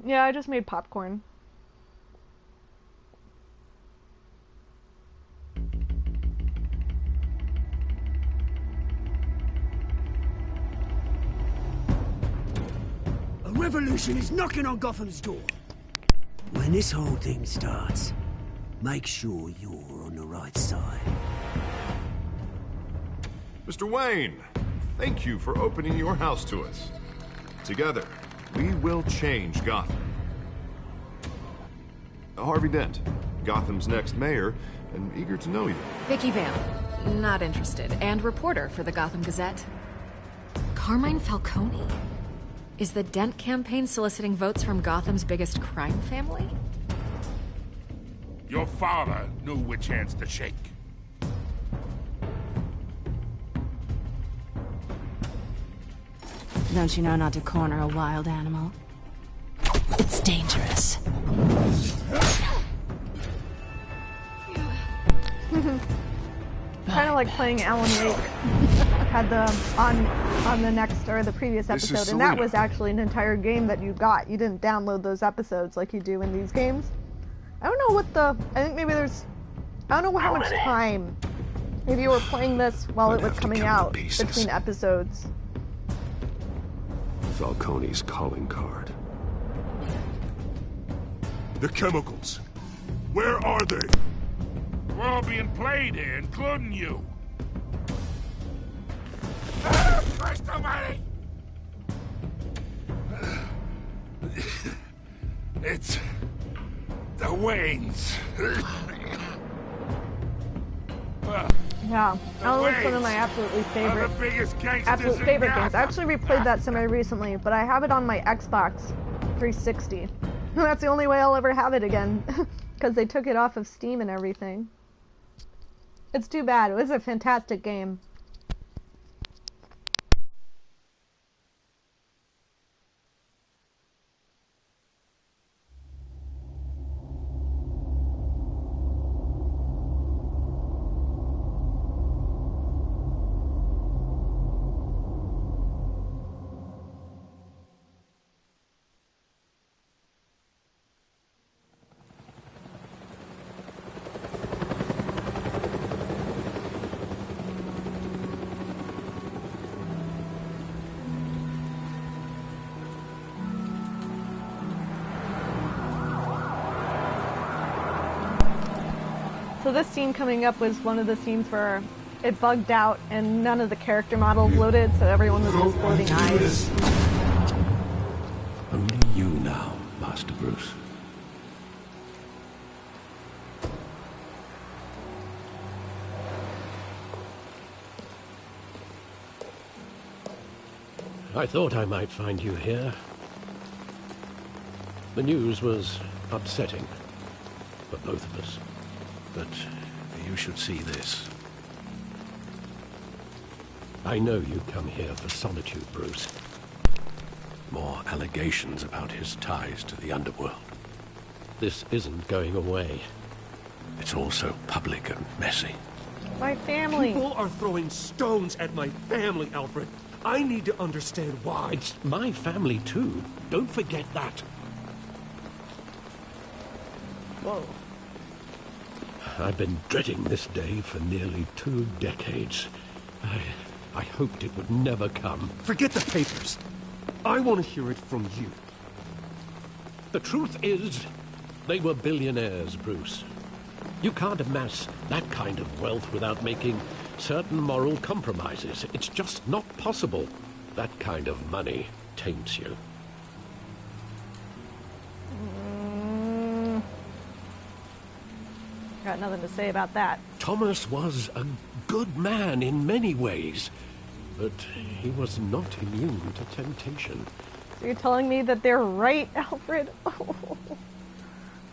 Yeah, I just made popcorn. A revolution is knocking on Gotham's door. When this whole thing starts, make sure you're on the right side. Mr. Wayne, thank you for opening your house to us. Together, we will change Gotham. Harvey Dent, Gotham's next mayor, and eager to know you. Vicky Vale, not interested, and reporter for the Gotham Gazette. Carmine Falcone? Is the Dent campaign soliciting votes from Gotham's biggest crime family? Your father knew which hands to shake. Don't you know not to corner a wild animal? It's dangerous. Kind of like playing Alan Wake. Had the on the next or the previous episode, and that was actually an entire game that you got. You didn't download those episodes like you do in these games. I don't know what the. I think maybe there's. I don't know how much time. Maybe you were playing this while it was coming out between episodes. Falcone's calling card. The chemicals. Where are they? We're all being played here, including you. Christ almighty! It's the Waynes. Yeah, that was one of my absolute favorite games. I actually replayed that semi-recently, but I have it on my Xbox 360. That's the only way I'll ever have it again, because they took it off of Steam and everything. It's too bad. It was a fantastic game. So this scene coming up was one of the scenes where it bugged out and none of the character models loaded, so everyone was just floating eyes. Only you now, Master Bruce. I thought I might find you here. The news was upsetting for both of us. But you should see this. I know you come here for solitude, Bruce. More allegations about his ties to the underworld. This isn't going away. It's all so public and messy. My family. People are throwing stones at my family, Alfred. I need to understand why. It's my family, too. Don't forget that. Whoa. I've been dreading this day for nearly 2 decades. I hoped it would never come. Forget the papers. I want to hear it from you. The truth is, they were billionaires, Bruce. You can't amass that kind of wealth without making certain moral compromises. It's just not possible. That kind of money taints you. Got nothing to say about that. Thomas was a good man in many ways, but he was not immune to temptation. So you're telling me that they're right, Alfred?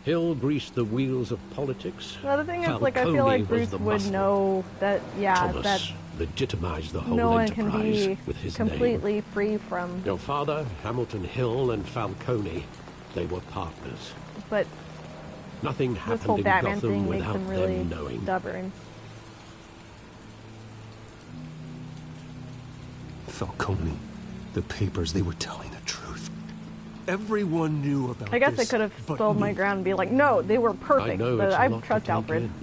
Hill greased the wheels of politics. The other thing is, like, I feel like Bruce would know that, yeah, Thomas that legitimized the whole no one enterprise can be with his completely name. free from. Your father, Hamilton Hill, and Falcone, they were partners. But nothing this happened whole in Batman Gotham thing makes without him really them knowing. stubborn. Falcone, the papers, they were telling the truth. Everyone knew about this. I guess I could have stood my ground and be like, no, they were perfect. I know but it's I a lot trust to take Alfred. in.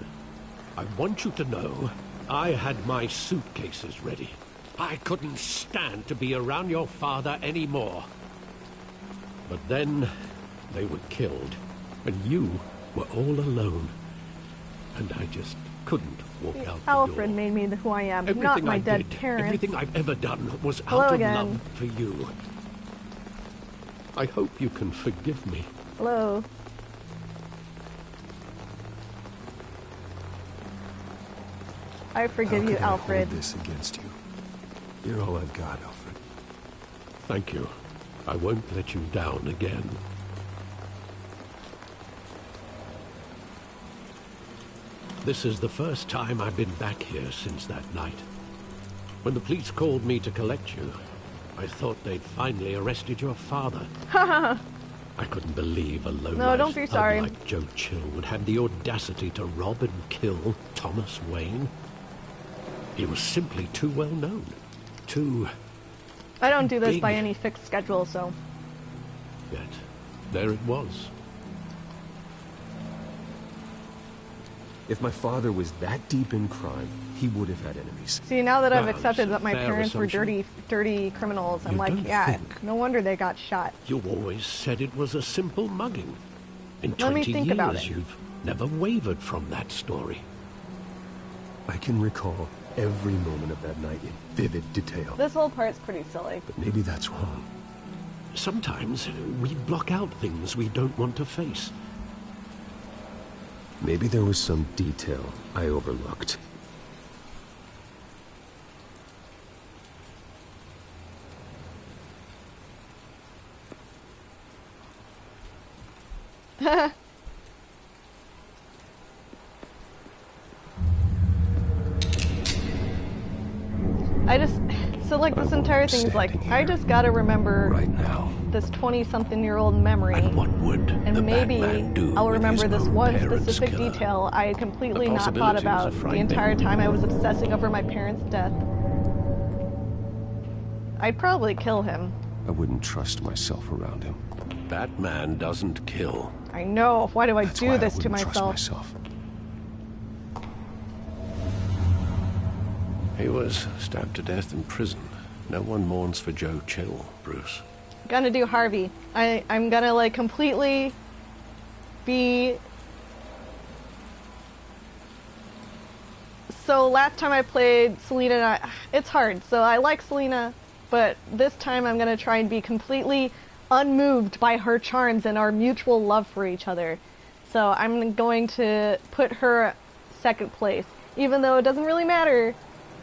I want you to know, I had my suitcases ready. I couldn't stand to be around your father anymore. But then, they were killed, and you were all alone. And I just couldn't walk out the Alfred door. made me who I am, Everything not my I dead did, parents. everything I've ever done was Hello out of again. love for you. I hope you can forgive me. Hello. I forgive you, Alfred. I hold this against you? You're all I've got, Alfred. Thank you. I won't let you down again. This is the first time I've been back here since that night. When the police called me to collect you, I thought they'd finally arrested your father. I couldn't believe a lowlife don't be sorry. like Joe Chill would have the audacity to rob and kill Thomas Wayne. He was simply too well known. Too... I don't do this big. by any fixed schedule, so... Yet, there it was. If my father was that deep in crime, he would have had enemies. See, now that I've Well, accepted it's a that my fair parents were assumption. dirty criminals, I'm You like, don't yeah, think- no wonder they got shot. You always said it was a simple mugging. In Let me 20 think years, about it. you've never wavered from that story. I can recall every moment of that night in vivid detail. This whole part's pretty silly. But maybe that's wrong. Sometimes we block out things we don't want to face. Maybe there was some detail I overlooked. So like this entire thing is like, I just gotta remember Right now. this 20-something-year-old memory, And what would the and maybe Batman do I'll with remember his this own one parents' specific killer? detail I had completely The not thought possibilities about are the frightening. entire time I was obsessing over my parents' death. I'd probably kill him. I wouldn't trust myself around him. Batman doesn't kill. I know. Why do I That's do why this I to wouldn't trust myself? myself. He was stabbed to death in prison. No one mourns for Joe Chill, Bruce. Gonna do Harvey. I'm gonna like completely be... So last time I played Selena and I, it's hard. So I like Selena, but this time I'm gonna try and be completely unmoved by her charms and our mutual love for each other. So I'm going to put her second place, even though it doesn't really matter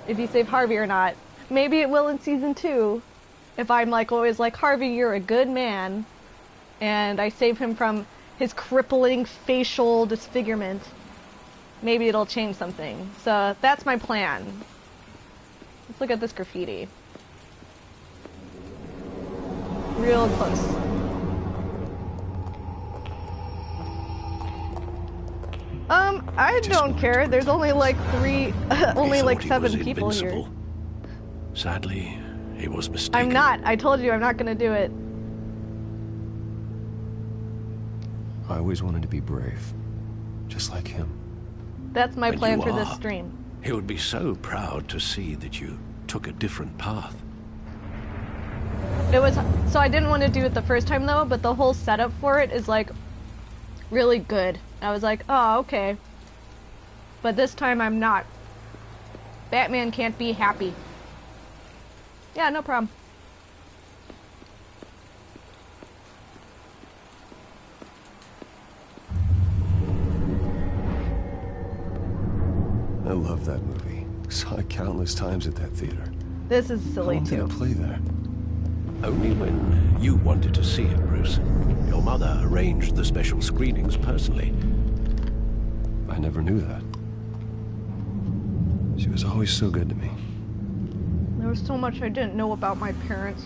if you save Harvey or not. Maybe it will in season 2, if I'm like always like, Harvey, you're a good man, and I save him from his crippling facial disfigurement. Maybe it'll change something. So that's my plan. Let's look at this graffiti. Real close. I don't care. There's only like only like 7 people here. Sadly, he was mistaken. I'm not. I told you I'm not gonna do it. I always wanted to be brave. Just like him. That's my And plan you for this are. stream. He would be so proud to see that you took a different path. It was so I didn't want to do it the first time though, but the whole setup for it is like really good. I was like, oh, okay. But this time I'm not. Batman can't be happy. Yeah, no problem. I love that movie. Saw it countless times at that theater. This is silly How long did too. it play there? Only when you wanted to see it, Bruce. Your mother arranged the special screenings personally. I never knew that. She was always so good to me. There was so much I didn't know about my parents.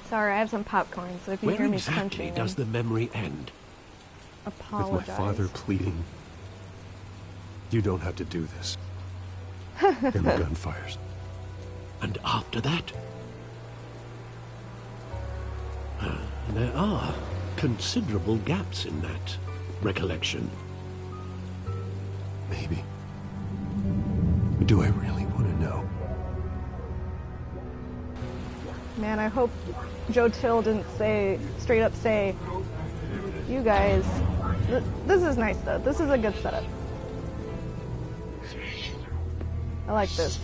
Sorry, I have some popcorn, so if you Where hear me exactly crunching, does then the memory end? With my apologize. father pleading, You don't have to do this. And the gun fires. And after that? There are considerable gaps in that recollection. Maybe. But do I really want to know? Man, I hope Joe Chill didn't straight up say, you guys, this is nice though. This is a good setup. I like this.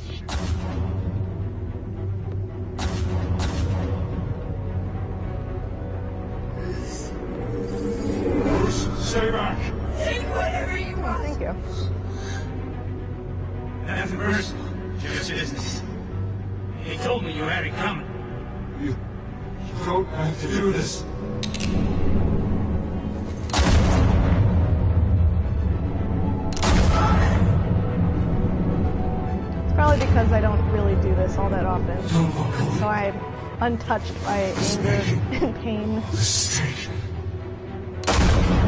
Stay back! Take whatever you want! Thank you. Nothing personal, just business. He told me you had it coming. You don't have to do this. It's probably because I don't really do this all that often. So I'm untouched by anger and pain.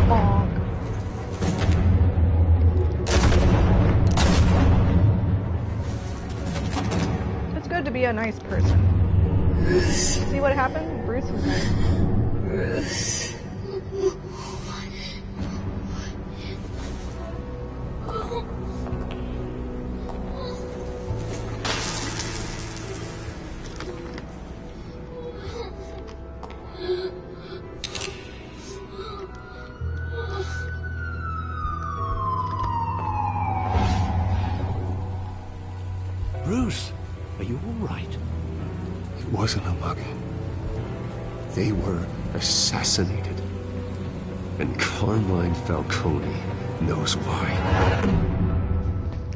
Bonk. It's good to be a nice person. See what happened? Bruce was nice. Bruce, are you all right? It wasn't a mug. They were assassinated. And Carmine Falcone knows why.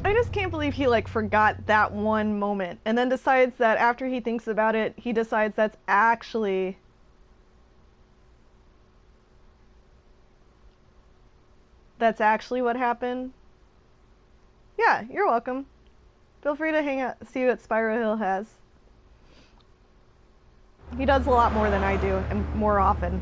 I just can't believe he like forgot that one moment and then decides that after he thinks about it, he decides that's actually what happened. Yeah, you're welcome. Feel free to hang out, see what Spyro Hill has. He does a lot more than I do, and more often.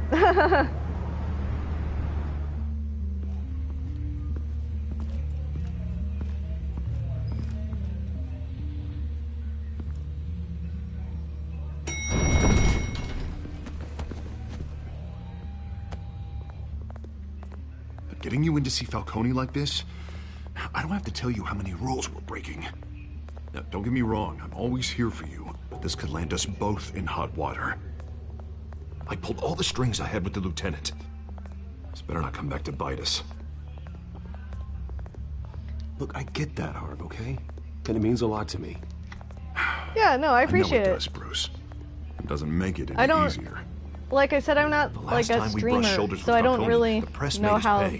But getting you in to see Falcone like this, I don't have to tell you how many rules we're breaking. Now, don't get me wrong, I'm always here for you, but this could land us both in hot water. I pulled all the strings I had with the lieutenant. This better not come back to bite us. Look, I get that, Harv, okay? And it means a lot to me. Yeah, no, I appreciate I know it. it does, Bruce. It doesn't make it any easier. Like I said, I'm not like a streamer, so I don't really know how.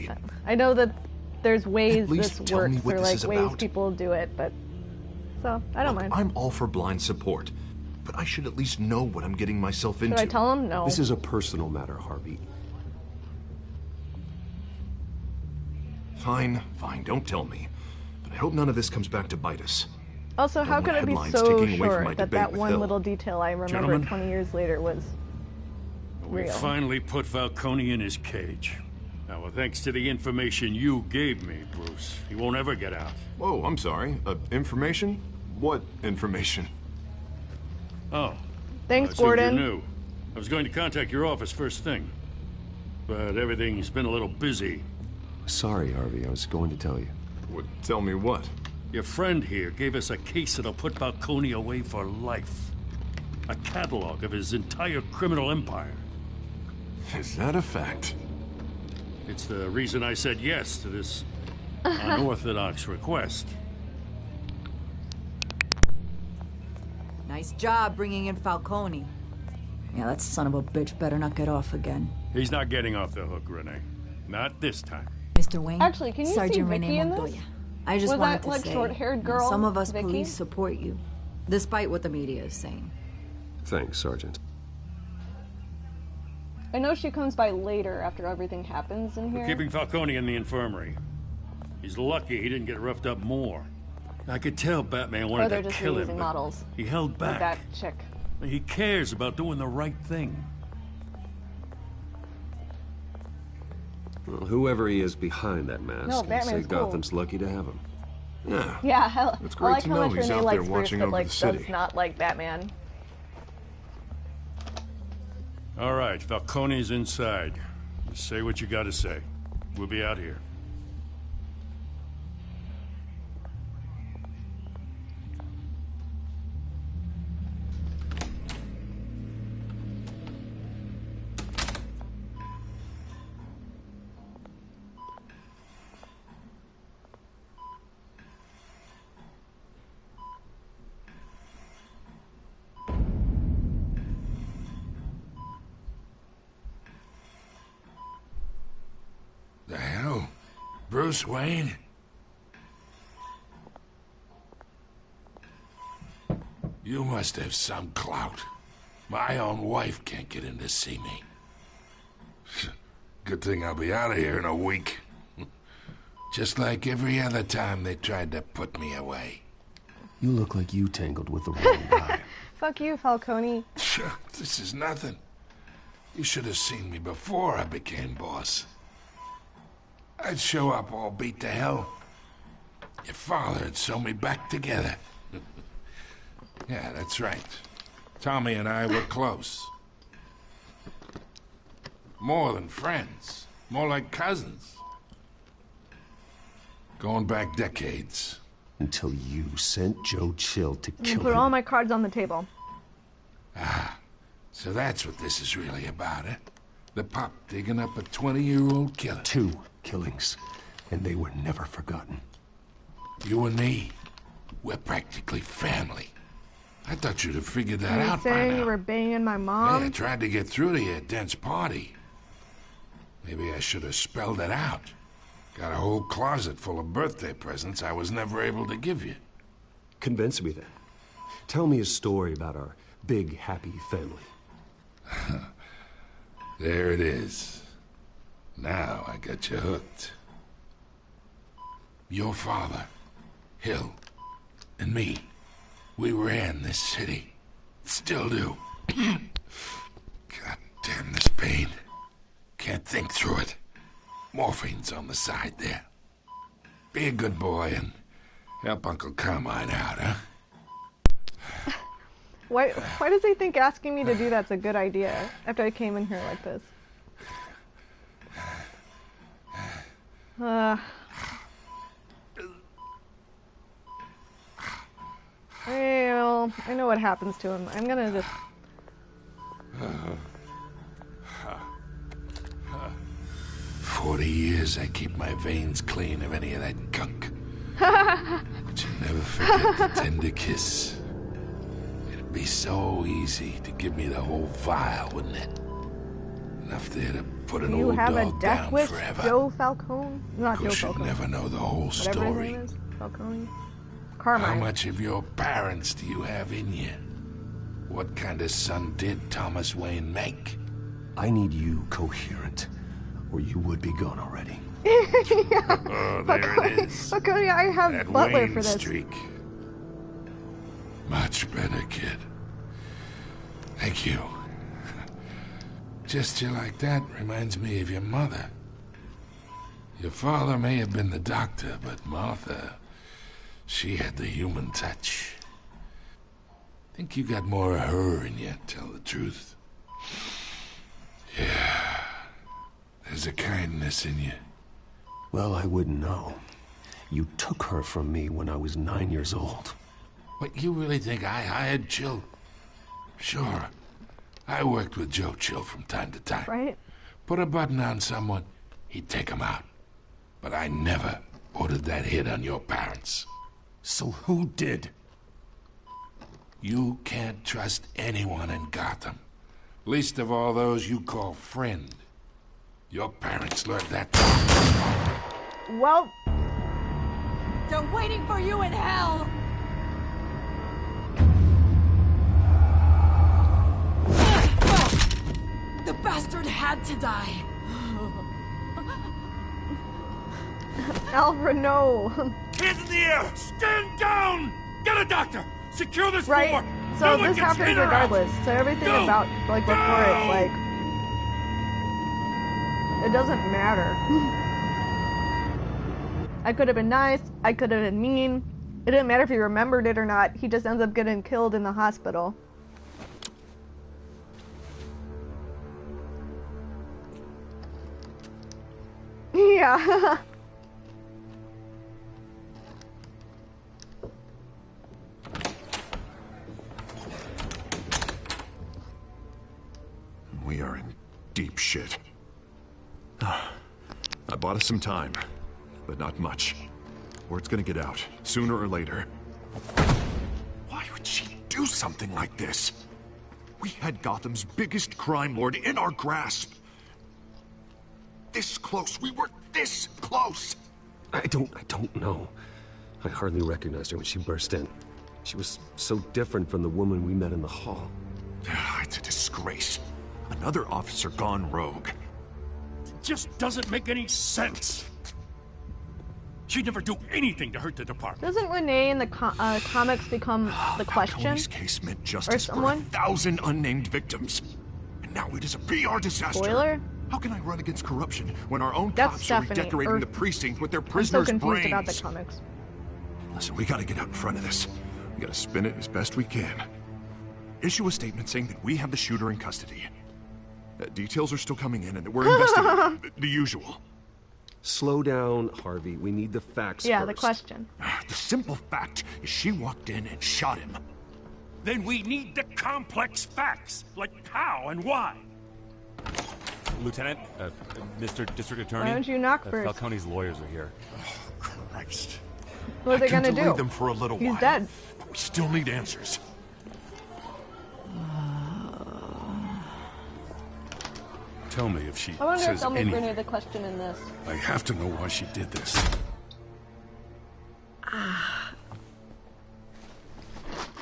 I know that there's ways this works, or like ways people do it, but so I don't mind. I'm all for blind support, but I should at least know what I'm getting myself into. Should I tell him? No. This is a personal matter, Harvey. Fine, don't tell me. But I hope none of this comes back to bite us. Also, how could it be so sure that one little detail I remember 20 years later was We real? finally put Falcone in his cage. Now, well, thanks to the information you gave me, Bruce, he won't ever get out. Whoa, I'm sorry. Information? What information? Oh. Thanks, I assumed Gordon. You knew. I was going to contact your office first thing. But everything's been a little busy. Sorry, Harvey, I was going to tell you. Tell me what? Your friend here gave us a case that'll put Falcone away for life. A catalog of his entire criminal empire. Is that a fact? It's the reason I said yes to this unorthodox request. Nice job bringing in Falcone. Yeah, that son of a bitch better not get off again. He's not getting off the hook, Renee. Not this time. Mr. Wayne, Actually, can you Sergeant see Renee Vicky in this? Montoya. I just Was wanted that, to like, say, short-haired girl, some of us Vicky? police support you, despite what the media is saying. Thanks, Sergeant. I know she comes by later after everything happens in here. We're keeping Falcone in the infirmary. He's lucky he didn't get roughed up more. I could tell Batman wanted they're to just kill him, reusing but models. he held Like back. that chick. He cares about doing the right thing. Well, whoever he is behind that mask, No, I say Batman's cool. Gotham's lucky to have him. Yeah. Yeah, hell, It's I great like to how know much he's Renee out there likes Bruce, watching but over like the city. does not like Batman. All right, Falcone's inside. Just say what you gotta say. We'll be out here. The hell? Bruce Wayne? You must have some clout. My own wife can't get in to see me. Good thing I'll be out of here in a week. Just like every other time they tried to put me away. You look like you tangled with the wrong guy. Fuck you, Falcone. This is nothing. You should have seen me before I became boss. I'd show up all beat to hell. Your father had sewn me back together. Yeah, that's right. Tommy and I were close. More than friends. More like cousins. Going back decades. Until you sent Joe Chill to kill Put him. all my cards on the table. Ah, so that's what this is really about, eh? The pup digging up a 20-year-old killer. 2 killings, and they were never forgotten. You and me, we're practically family. I thought you'd have figured that out by saying now. you were banging my mom? Yeah, I tried to get through to you at Dent's party. Maybe I should have spelled it out. Got a whole closet full of birthday presents I was never able to give you. Convince me then. Tell me a story about our big, happy family. There it is. Now I got you hooked. Your father, Hill, and me, we ran this city. Still do. God damn this pain. Can't think through it. Morphine's on the side there. Be a good boy and help Uncle Carmine out, huh? Why does he think asking me to do that's a good idea after I came in here like this? Well, I know what happens to him. I'm gonna just... 40 years I keep my veins clean of any of that gunk. But you never forget the tender kiss. It'd be so easy to give me the whole vial, wouldn't it? Enough there to put an You old have a dog death down wish, forever. Joe Falcone? Not Joe Course you'll Falcone. never know the whole Whatever story. his name is. Falcone. How Carmine. much of your parents do you have in you? What kind of son did Thomas Wayne make? I need you coherent, or you would be gone already. Yeah. Oh, there it is. Falcone, I have That Butler Wayne for this. streak. Much better, kid. Thank you. Gesture like that reminds me of your mother. Your father may have been the doctor, but Martha, she had the human touch. Think you got more of her in you, tell the truth. Yeah. There's a kindness in you. Well, I wouldn't know. You took her from me when I was 9 years old. What, you really think I hired Chill? Sure. I worked with Joe Chill from time to time. Right? Put a button on someone, he'd take him out. But I never ordered that hit on your parents. So who did? You can't trust anyone in Gotham. Least of all those you call friend. Your parents learned that. Well... They're waiting for you in hell! The bastard had to die. Alfred, no. Hands in the air! Stand down! Get a doctor! Secure this Right? floor! So No one this gets happens in or out! regardless. So everything Go! about, like, before Go! it's, like... It doesn't matter. I could have been nice, I could have been mean. It didn't matter if he remembered it or not. He just ends up getting killed in the hospital. Yeah. We are in deep shit. I bought us some time, but not much. Word's gonna get out, sooner or later. Why would she do something like this? We had Gotham's biggest crime lord in our grasp. This close, we were this close! I don't know. I hardly recognized her when she burst in. She was so different from the woman we met in the hall. It's a disgrace. Another officer gone rogue. It just doesn't make any sense. She'd never do anything to hurt the department. Doesn't Renee in the comics become the Question? Falcone's case meant justice for someone? 1,000 unnamed victims. And now it is a PR disaster. Spoiler? How can I run against corruption when our own That's cops are Stephanie, redecorating or- the precinct with their I'm so prisoners' confused brains? about the comics. Listen, we gotta get out in front of this. We gotta spin it as best we can. Issue a statement saying that we have the shooter in custody. Details are still coming in and that we're investigating. The usual. Slow down, Harvey. We need the facts Yeah, first. the question. The simple fact is she walked in and shot him. Then we need the complex facts, like how and why. Lieutenant, Mr. District Attorney. Why don't you knock first? Falcone's lawyers are here. Oh, Christ. What are they gonna delay do? them for a little while. He's dead. But we still need answers. Tell me if she I wonder if says they'll make anything. Renee the Question in this. I have to know why she did this.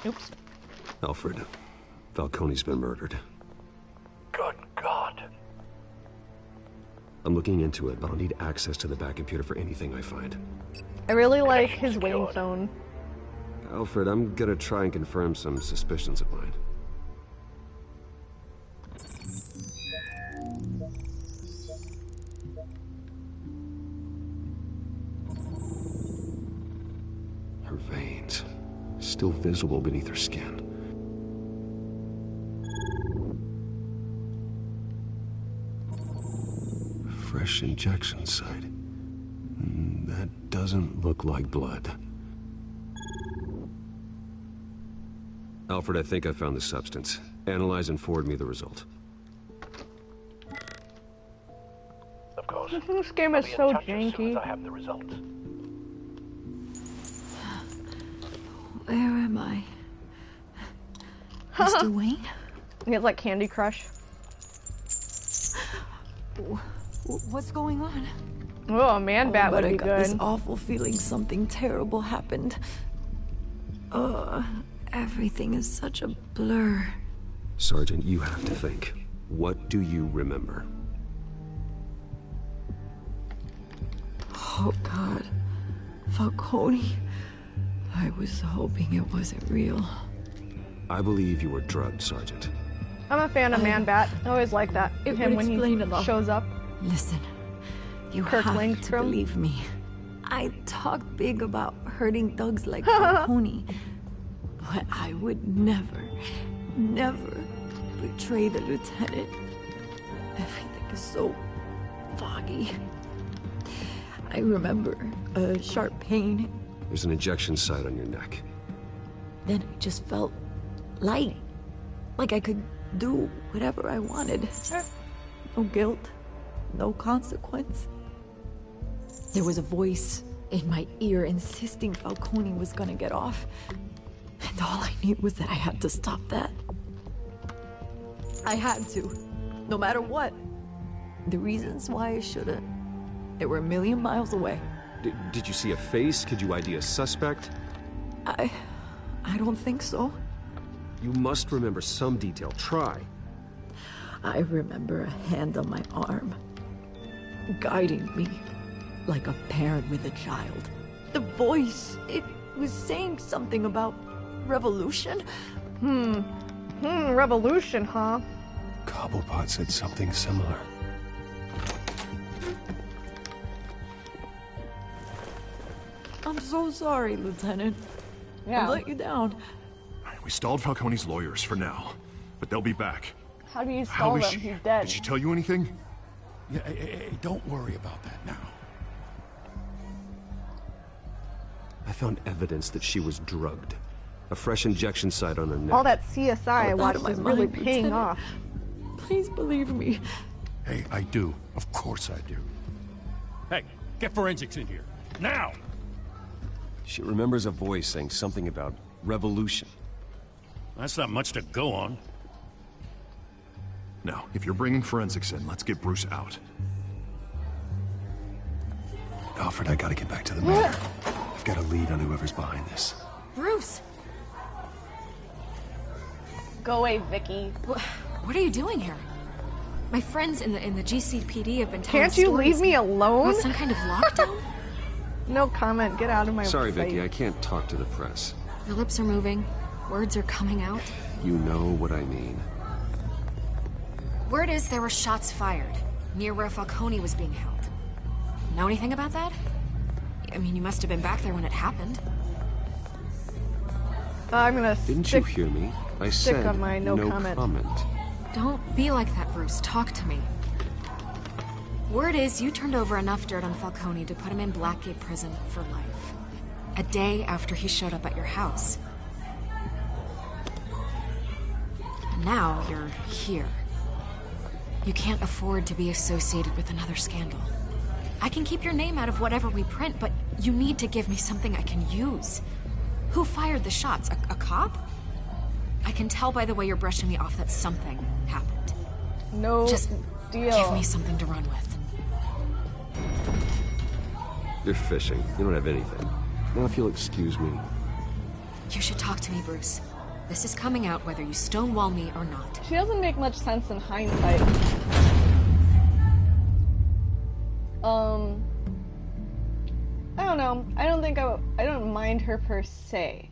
Oops. Alfred, Falcone's been murdered. Good God. I'm looking into it, but I'll need access to the back computer for anything I find. I really like his wing tone. Alfred, I'm gonna try and confirm some suspicions of mine. Her veins, still visible beneath her skin. Fresh injection site. That doesn't look like blood. Alfred, I think I found the substance. Analyze and forward me the result. Of course. This game is so As soon as janky. I have the results. Where am I? Mr. Wayne? He has like Candy Crush. What's going on? Oh, a man bat but would I be got good. this awful feeling something terrible happened. Everything is such a blur. Sergeant, you have to think. What do you remember? Oh, God. Falcone. I was hoping it wasn't real. I believe you were drugged, Sergeant. I'm a fan of Man Bat. I always like that. It Him would when explain he a lot. shows up. Listen, you Kirk have to Langstrom? believe me. I talk big about hurting thugs like Falcone, but I would never betray the lieutenant. Everything is so foggy. I remember a sharp pain. There's an injection site on your neck. Then I just felt light, like I could do whatever I wanted. No guilt, no consequence. There was a voice in my ear insisting Falcone was gonna get off. And all I knew was that I had to stop that. I had to, no matter what. The reasons why I shouldn't, they were a million miles away. Did you see a face? Could you ID a suspect? I don't think so. You must remember some detail. Try. I remember a hand on my arm, guiding me like a parent with a child. The voice, it was saying something about revolution. Revolution, huh? Cobblepot said something similar. I'm so sorry, Lieutenant. Yeah. I let you down. We stalled Falcone's lawyers for now, but they'll be back. How do you stall them? He's dead. Did she tell you anything? Yeah, hey, don't worry about that now. I found evidence that she was drugged. A fresh injection site on her neck. All that CSI I watched is really paying off. Please believe me. Hey, I do. Of course I do. Hey, get forensics in here. Now! She remembers a voice saying something about revolution. That's not much to go on. Now, if you're bringing forensics in, let's get Bruce out. Alfred, I gotta get back to the manor. I've got a lead on whoever's behind this. Bruce! Go away, Vicky. What are you doing here? My friends in the GCPD have been telling Can't you leave me alone? About some kind of lockdown? No comment. Get out of my Sorry, sight. Vicky, I can't talk to the press. Your lips are moving. Words are coming out. You know what I mean. Word is there were shots fired near where Falcone was being held. Know anything about that? I mean, you must have been back there when it happened. I'm gonna Didn't you hear me? I said on my no comment. Don't be like that, Bruce. Talk to me. Word is you turned over enough dirt on Falcone to put him in Blackgate Prison for life. A day after he showed up at your house. And now you're here. You can't afford to be associated with another scandal. I can keep your name out of whatever we print, but you need to give me something I can use. Who fired the shots? A cop? I can tell by the way you're brushing me off that something happened. No Just deal. Give me something to run with. You're fishing. You don't have anything. Now if you'll excuse me. You should talk to me, Bruce. This is coming out whether you stonewall me or not. She doesn't make much sense in hindsight. I don't know. I don't think I don't mind her per se.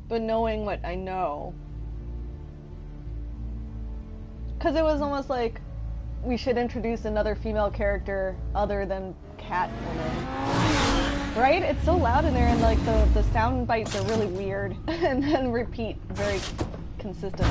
But knowing what I know. Because it was almost like we should introduce another female character other than Catwoman. Right? It's so loud in there, and like the sound bites are really weird and then repeat very consistently.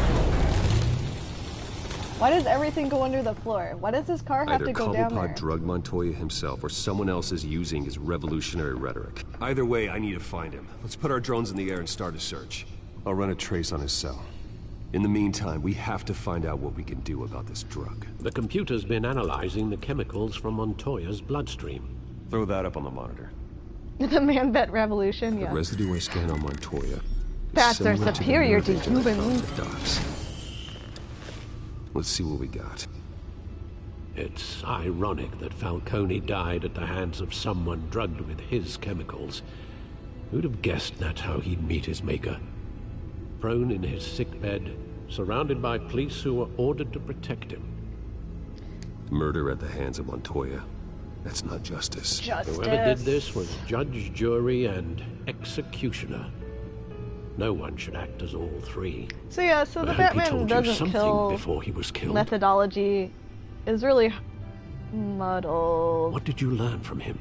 Why does everything go under the floor? Why does this car have to go down there? Either Cobblepot drugged Montoya himself, or someone else is using his revolutionary rhetoric. Either way, I need to find him. Let's put our drones in the air and start a search. I'll run a trace on his cell. In the meantime, we have to find out what we can do about this drug. The computer's been analyzing the chemicals from Montoya's bloodstream. Throw that up on the monitor. The man-bet revolution, yeah. The residue I scan on Montoya. Bats are superior to humans. Let's see what we got. It's ironic that Falcone died at the hands of someone drugged with his chemicals. Who'd have guessed that's how he'd meet his maker? Prone in his sickbed, surrounded by police who were ordered to protect him. Murder at the hands of Montoya. That's not justice. Whoever did this was judge, jury, and executioner. No one should act as all three. So yeah, so the Batman doesn't kill before he was killed. Methodology is really muddled. What did you learn from him?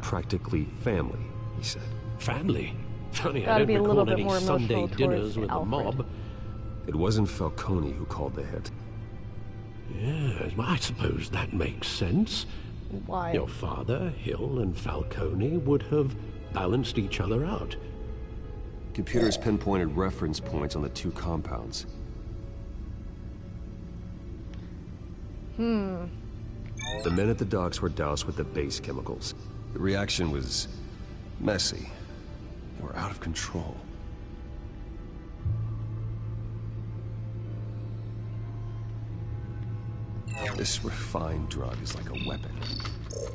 Practically family, he said. Family? Funny, Gotta I be a don't little recall bit any more Sunday emotional dinners towards with the Alfred. mob. It wasn't Falcone who called the hit. Yes, well, I suppose that makes sense. Why? Your father, Hill, and Falcone would have balanced each other out. Computers pinpointed reference points on the two compounds. The men at the docks were doused with the base chemicals. The reaction was messy. They were out of control. This refined drug is like a weapon.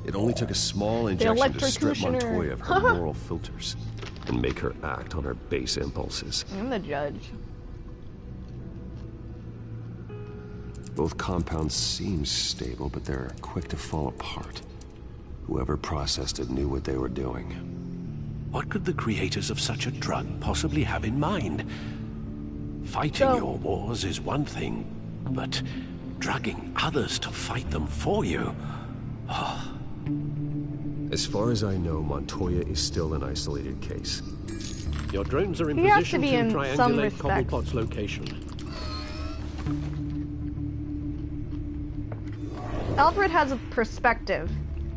It only took a small injection to strip Montoya of her moral filters and make her act on her base impulses. I'm the judge. Both compounds seem stable, but they're quick to fall apart. Whoever processed it knew what they were doing. What could the creators of such a drug possibly have in mind? Fighting your wars is one thing, but dragging others to fight them for you. As far as I know, Montoya is still an isolated case. Your drones are in He has to position be to in some triangulate respects. Cobblepot's location. Alfred has a perspective.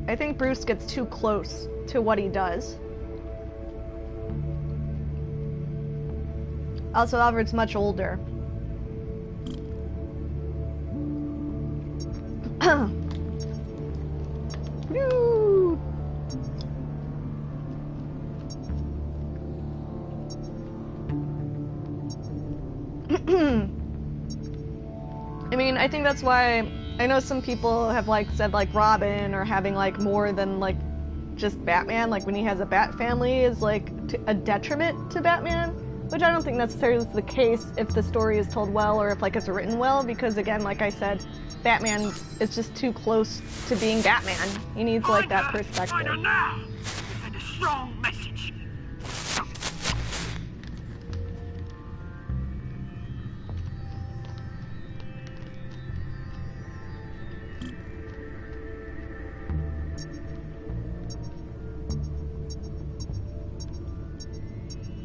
I think Bruce gets too close to what he does. Also, Alfred's much older. Woo! I mean, I think that's why I know some people have like said like Robin or having like more than like just Batman, like when he has a Bat family is like a detriment to Batman, which I don't think necessarily is the case if the story is told well or if like it's written well, because again, like I said, Batman is just too close to being Batman. He needs like that perspective. Now! Send a strong message.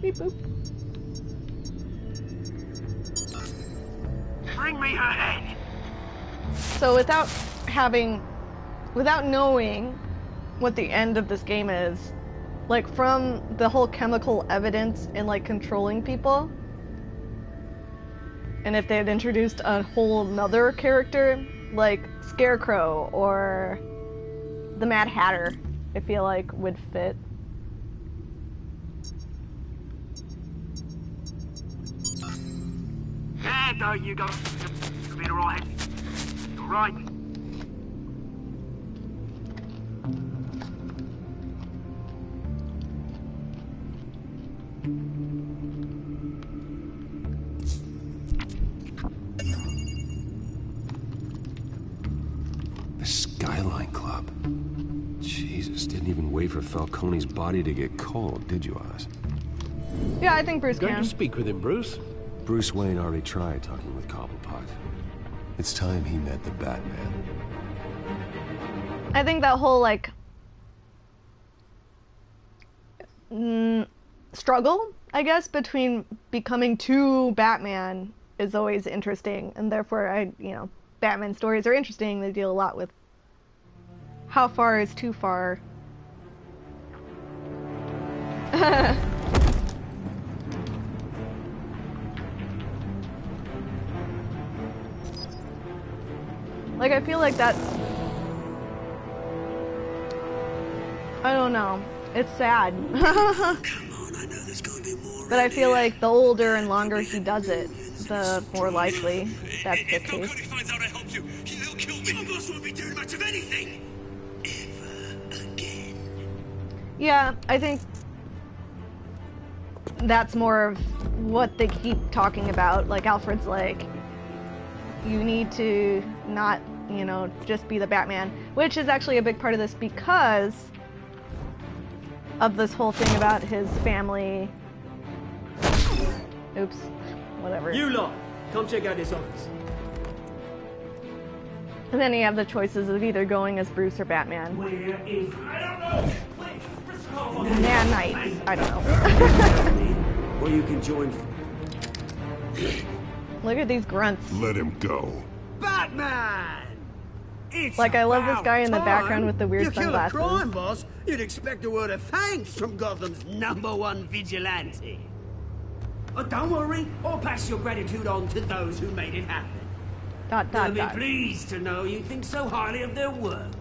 Beep boop. Bring me her head. So without knowing what the end of this game is, like from the whole chemical evidence in like controlling people, and if they had introduced a whole nother character like Scarecrow or the Mad Hatter, I feel like would fit. There you go. You'll be alright. Alright. The Skyline Club. Jesus, didn't even wait for Falcone's body to get cold, did you, Oz? Yeah, I think Bruce Going can. to speak with him, Bruce? Bruce Wayne already tried talking with Cobblepot. It's time he met the Batman. I think that whole like struggle, I guess, between becoming too Batman is always interesting, and therefore Batman stories are interesting. They deal a lot with how far is too far. Like, I feel like that's... I don't know. It's sad. But I feel like the older and longer he does it, the more likely that's the case. If finds out I helped you, he'll kill me. Your boss won't be doing much of anything. Ever again. Yeah, I think that's more of what they keep talking about. Like, Alfred's like, you need to not, just be the Batman, which is actually a big part of this because of this whole thing about his family. Oops, whatever. You lot, come check out this office. And then you have the choices of either going as Bruce or Batman. Where is... I don't know. Man, Knight. I don't know. Or you can join... Look at these grunts. Let him go. Batman! It's like, I love this guy in the time. background with the weird sunglasses. You kill a crime boss, you'd expect a word of thanks from Gotham's #1 vigilante. Oh, don't worry, I'll pass your gratitude on to those who made it happen. They'll be pleased to know you think so highly of their work.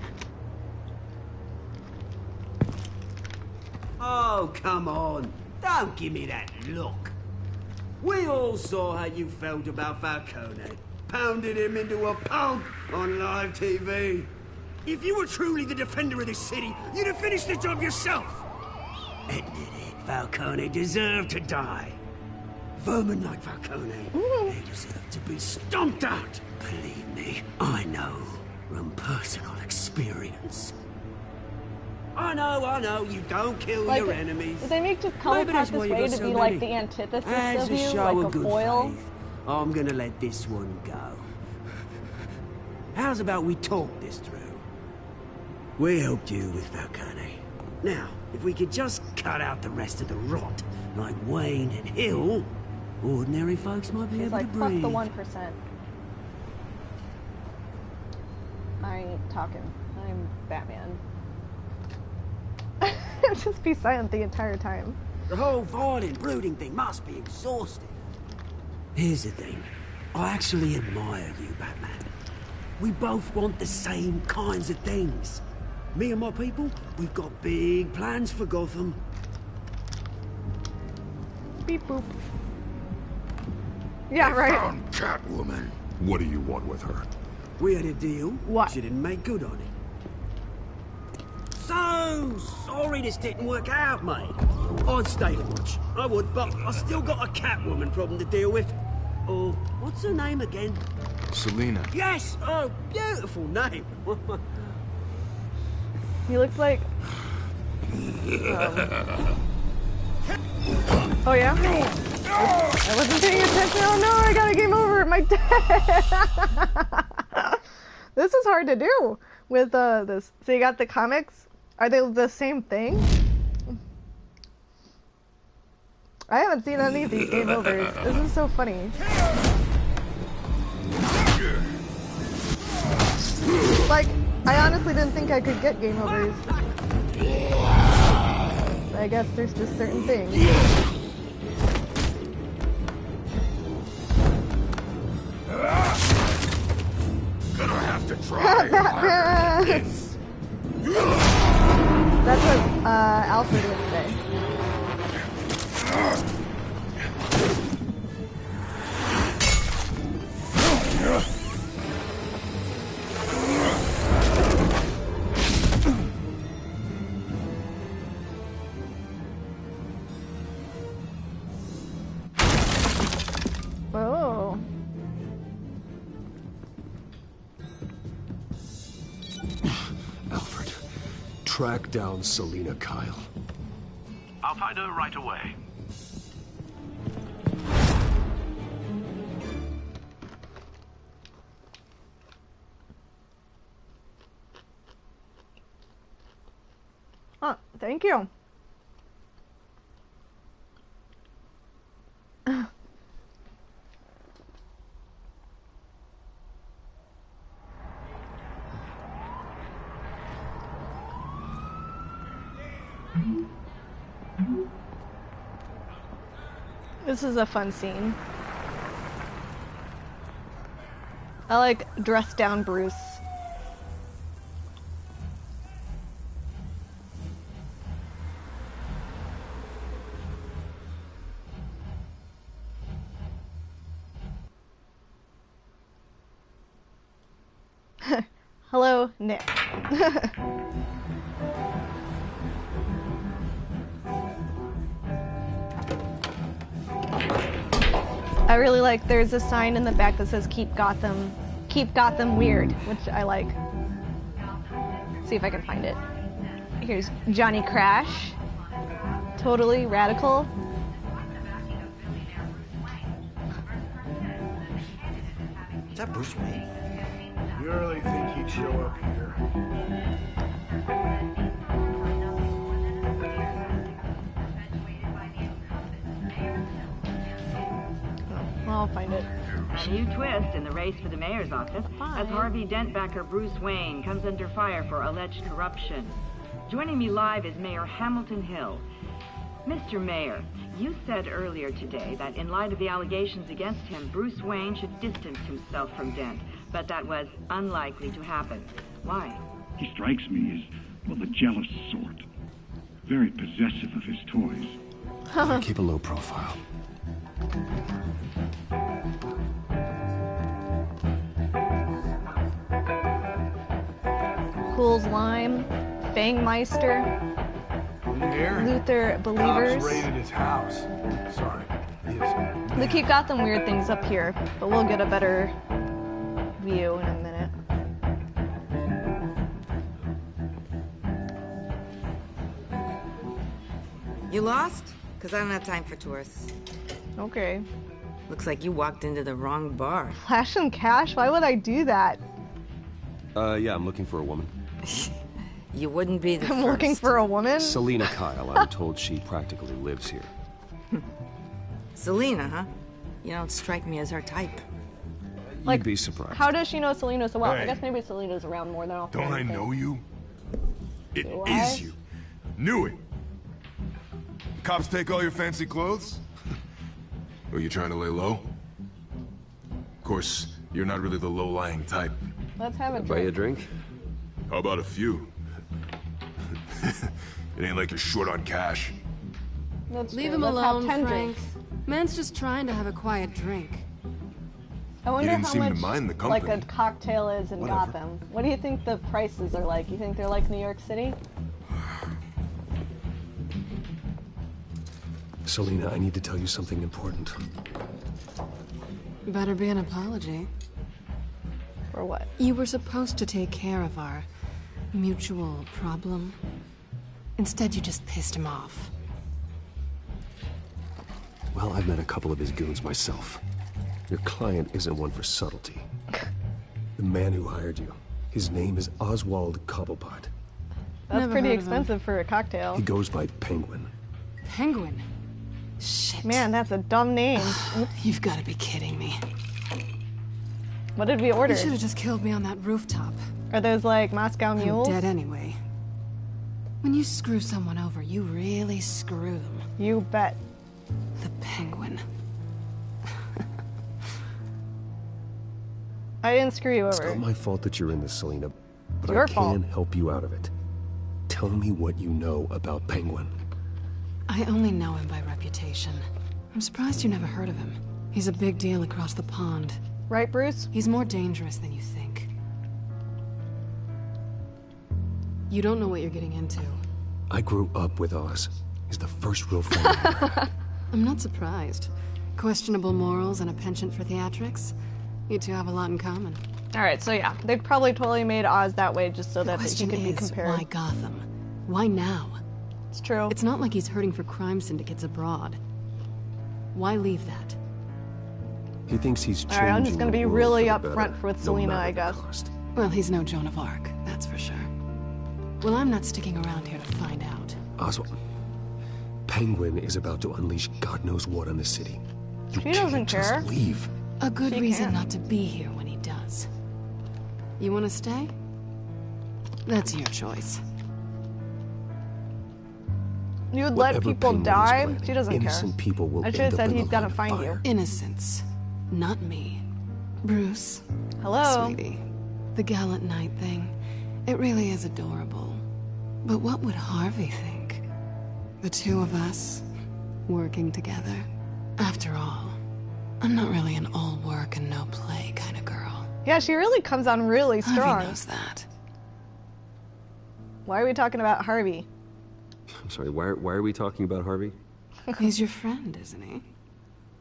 Oh, come on. Don't give me that look. We all saw how you felt about Falcone. Pounded him into a pulp on live TV. If you were truly the defender of this city, you'd have finished the job yourself. Admit it, Falcone deserved to die. Vermin like Falcone, they deserve to be stomped out. Believe me, I know from personal experience. I know, you don't kill your enemies. They make Cobblepot this way to be like the antithesis of you, like a foil. I'm gonna let this one go. How's about we talk this through? We helped you with Falcone. Now, if we could just cut out the rest of the rot, like Wayne and Hill, ordinary folks might be able to breathe. Fuck the 1%. I ain't talking. I'm Batman. Just be silent the entire time. The whole violent, brooding thing must be exhausting. Here's the thing. I actually admire you, Batman. We both want the same kinds of things. Me and my people, we've got big plans for Gotham. Beep boop. Yeah, right. Found Catwoman. What do you want with her? We had a deal. What? She didn't make good on it. So sorry this didn't work out, mate. I'd stay to watch. I would, but I still got a Catwoman problem to deal with. Oh, what's her name again? Selina. Yes! Oh, beautiful name. He looks like... Oh, yeah? I wasn't paying attention. Oh, no, I got a game over. My This is hard to do with this. So you got the comics. Are they the same thing? I haven't seen any of these game overs. This is so funny. Like, I honestly didn't think I could get game overs. I guess there's just certain things. Gonna have to try. That's what Alfred would say. Oh. Alfred, track down Selina Kyle. I'll find her right away. Oh, thank you. This is a fun scene. I like dress down Bruce. Hello, Nick. I really like, there's a sign in the back that says keep Gotham weird, which I like. See if I can find it. Here's Johnny Crash. Totally radical. Is that Bruce Wayne? You really think he'd show up here? I'll find it. A new twist in the race for the mayor's office as Harvey Dent-backer Bruce Wayne comes under fire for alleged corruption. Joining me live is Mayor Hamilton Hill. Mr. Mayor, you said earlier today that in light of the allegations against him, Bruce Wayne should distance himself from Dent, but that was unlikely to happen. Why? He strikes me as, well, the jealous sort. Very possessive of his toys. Keep a low profile. Cool's Lime, Bangmeister, Luther Believers. Cops raided his house. Sorry. They keep got them weird things up here, but we'll get a better view in a minute. You lost? Because I don't have time for tourists. Okay. Looks like you walked into the wrong bar. Flash some cash? Why would I do that? Yeah, I'm looking for a woman. You wouldn't be the I'm first. looking for a woman? Selena Kyle. I'm told she practically lives here. Selena, huh? You don't strike me as her type. Like, You'd be surprised. How does she know Selena so well? Hey. I guess maybe Selena's around more than often. Don't I know you? It Do is I? you. Knew it. Cops take all your fancy clothes? Are you trying to lay low? Of course, you're not really the low-lying type. Let's have a Buy you a drink. drink? How about a few? It ain't like you're short on cash. That's Leave true. him Let's alone, have 10 Frank. drinks. Man's just trying to have a quiet drink. I wonder didn't how seem to much mind the like a company. cocktail is in Whatever. Gotham. What do you think the prices are like? You think they're like New York City? Selena, I need to tell you something important. Better be an apology. For what? You were supposed to take care of our mutual problem. Instead, you just pissed him off. Well, I've met a couple of his goons myself. Your client isn't one for subtlety. The man who hired you, his name is Oswald Cobblepot. That's Never pretty heard of him. expensive for a cocktail. He goes by Penguin. Penguin? Shit. Man, that's a dumb name. You've got to be kidding me. What did we order? You should have just killed me on that rooftop. Are those like Moscow mules? I'm dead anyway. When you screw someone over, you really screw them. You bet. The Penguin. I didn't screw you It's over. not my fault that you're in this, Selena, but Your I can fault. help you out of it. Tell me what you know about Penguin. I only know him by reputation. I'm surprised you never heard of him. He's a big deal across the pond. Right, Bruce? He's more dangerous than you think. You don't know what you're getting into. I grew up with Oz. He's the first real friend I ever had. I'm not surprised. Questionable morals and a penchant for theatrics. You two have a lot in common. Alright, so yeah, they probably totally made Oz that way just so The that he question could be is, compared. why Gotham? Why now? It's true. It's not like he's hurting for crime syndicates abroad. Why leave that? He thinks he's changing Alright, I'm just gonna the be world really for the upfront better, with no Selena, matter I the guess. cost. Well, he's no Joan of Arc, that's for sure. Well, I'm not sticking around here to find out. Oswald, Penguin is about to unleash God knows what on the city. You She doesn't can't just care. leave. A good She reason can. not to be here when he does. You want to stay? That's your choice. You would let Whatever people Penguin is die? planning, She doesn't innocent care. people will I should end have up said in he's the gonna line of find you. fire. Innocence, not me. Bruce. Hello? Sweetie. The gallant knight thing. It really is adorable. But what would Harvey think? The two of us, working together. After all, I'm not really an all work and no play kind of girl. Yeah, she really comes on really strong. Harvey knows that. Why are we talking about Harvey? I'm sorry, why are we talking about Harvey? He's your friend, isn't he?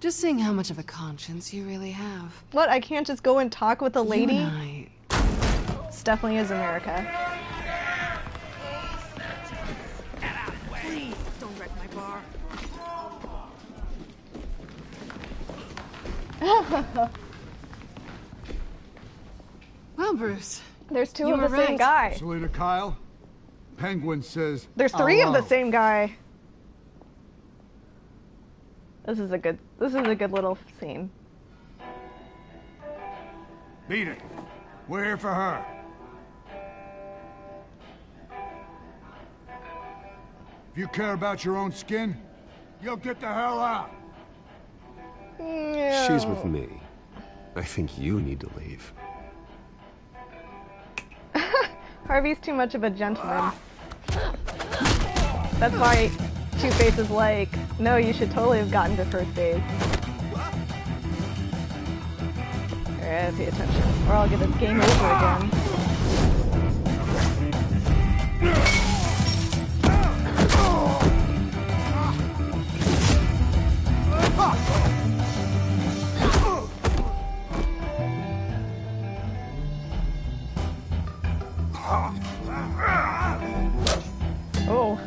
Just seeing how much of a conscience you really have. What, I can't just go and talk with a lady? You and I... This definitely is America. Please, don't wreck my bar. Well, Bruce. There's two You of were the same right. guy. Selena Kyle, Penguin says. There's three of the hello. same guy. This is a good little scene. Beat it. We're here for her. If you care about your own skin, you'll get the hell out. Yeah. She's with me. I think you need to leave. Harvey's too much of a gentleman. That's why Two-Face is like, no, you should totally have gotten to first base. Alright, pay attention, or I'll get a game over again. Oh.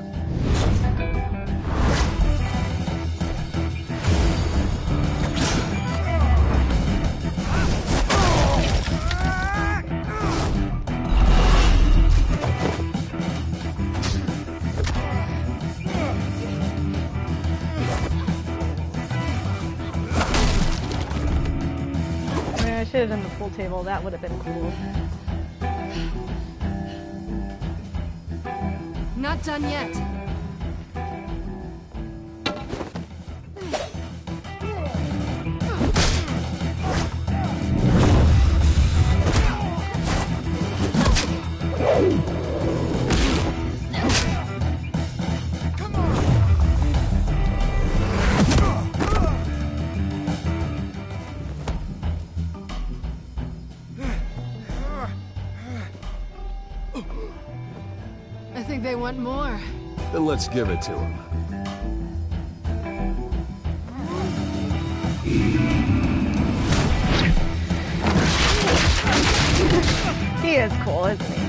should have done the pool table. That would have been cool. Not done yet. I think they want more. Then let's give it to them. He is cool, isn't he?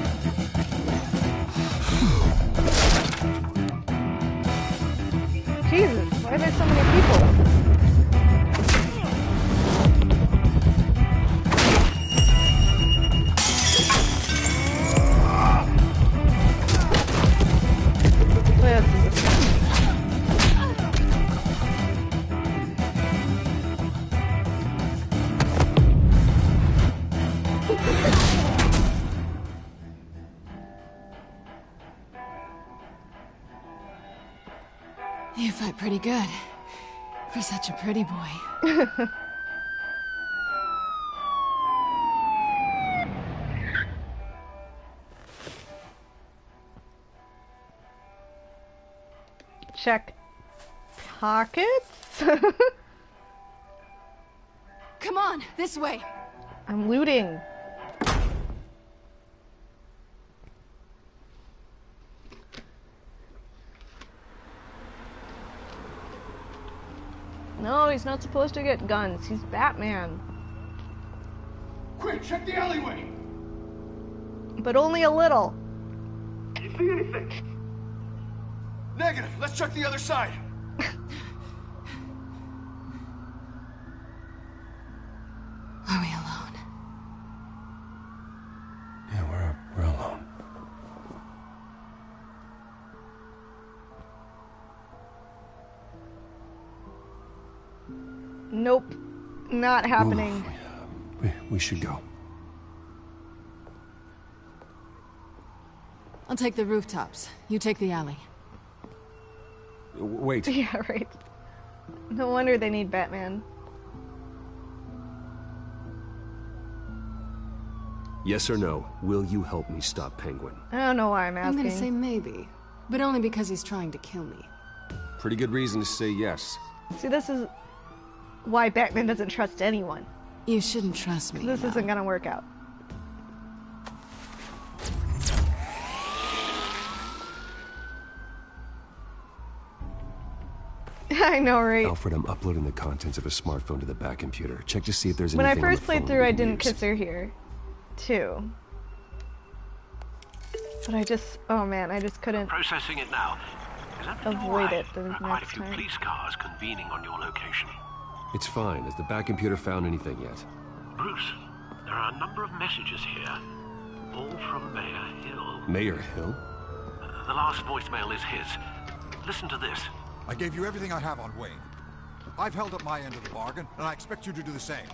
Jesus, why are there so many people? You fight pretty good. For such a pretty boy. Check pockets? Come on, this way. I'm looting. No, he's not supposed to get guns. He's Batman. Quick, check the alleyway! But only a little. You see anything? Negative. Let's check the other side. Are we alone? Yeah, we're alone. Nope. Not happening. We should go. I'll take the rooftops. You take the alley. Wait. Yeah, right. No wonder they need Batman. Yes or no, will you help me stop Penguin? I don't know why I'm asking. I'm gonna say maybe. But only because he's trying to kill me. Pretty good reason to say yes. See, this is why Batman doesn't trust anyone. You shouldn't trust me. This isn't gonna work out. I know, right? Alfred, I'm uploading the contents of a smartphone to the back computer. Check to see if there's when anything I first on the played phone through, we I can didn't use. kiss her here, too. But I just, oh man, I just couldn't Processing it now. Is everything all avoid right? it the There are quite a next few time. police cars convening on your location. It's fine. Has the back computer found anything yet? Bruce, there are a number of messages here, all from Mayor Hill. Mayor Hill? The last voicemail is his. Listen to this. I gave you everything I have on Wayne. I've held up my end of the bargain, and I expect you to do the same.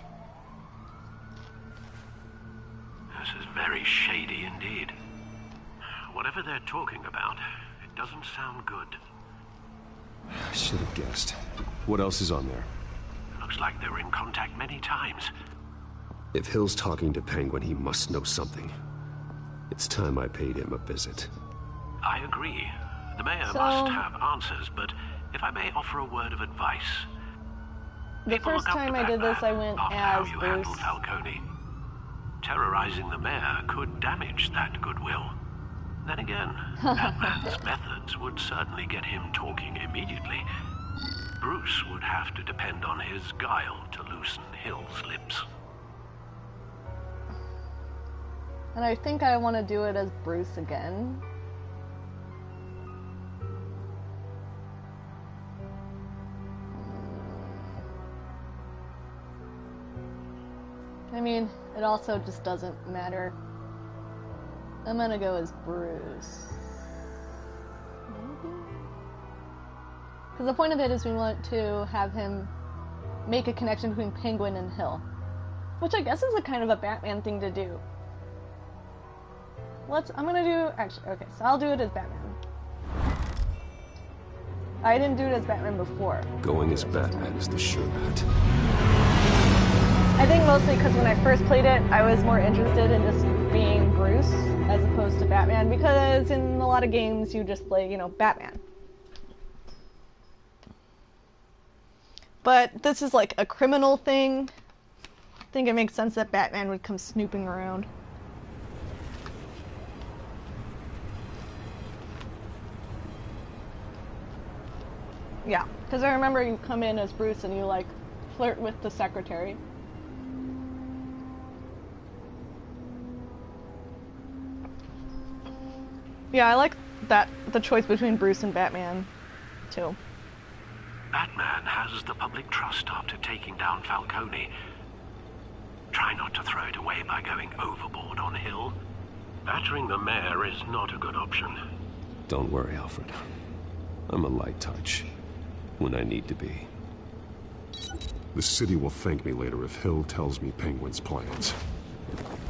This is very shady indeed. Whatever they're talking about, it doesn't sound good. I should have guessed. What else is on there? Looks like they were in contact many times. If Hill's talking to Penguin, he must know something. It's time I paid him a visit. I agree. The mayor must have answers, but if I may offer a word of advice. The first time I did this, I went as You Bruce. handled Falcone. Terrorizing the mayor could damage that goodwill. Then again, Batman's methods would certainly get him talking immediately. Bruce would have to depend on his guile to loosen Hill's lips. And I think I want to do it as Bruce again. I mean, it also just doesn't matter. I'm gonna go as Bruce. Maybe? Because the point of it is we want to have him make a connection between Penguin and Hill. Which I guess is a kind of a Batman thing to do. I'm gonna do, actually, okay, so I'll do it as Batman. I didn't do it as Batman before. Going as Batman is the sure bet. I think mostly because when I first played it, I was more interested in just being Bruce as opposed to Batman, because in a lot of games you just play, you know, Batman. But this is like a criminal thing. I think it makes sense that Batman would come snooping around. Yeah, because I remember you come in as Bruce and you, like, flirt with the secretary. Yeah, I like that, the choice between Bruce and Batman, too. Batman has the public trust after taking down Falcone. Try not to throw it away by going overboard on Hill. Battering the mayor is not a good option. Don't worry, Alfred. I'm a light touch. When I need to be. The city will thank me later if Hill tells me Penguin's plans.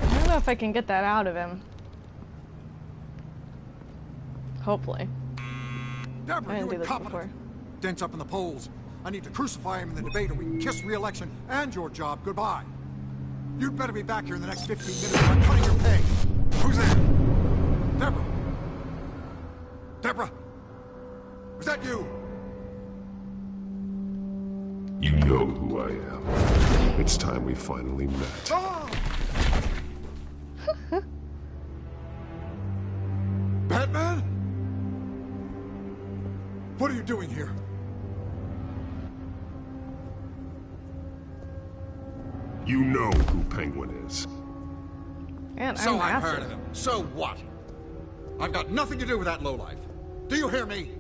I don't know if I can get that out of him. Hopefully. Deborah, I didn't do this incompetent. before. Dents up in the polls. I need to crucify him in the debate or we can kiss re-election and your job goodbye. You'd better be back here in the next 15 minutes or I'm cutting your pay. Who's there? Deborah? Deborah? Was that you? You know who I am. It's time we finally met. Oh! Batman? What are you doing here? You know who Penguin is. Man, so I'm I've massive. heard of him. So what? I've got nothing to do with that lowlife. Do you hear me?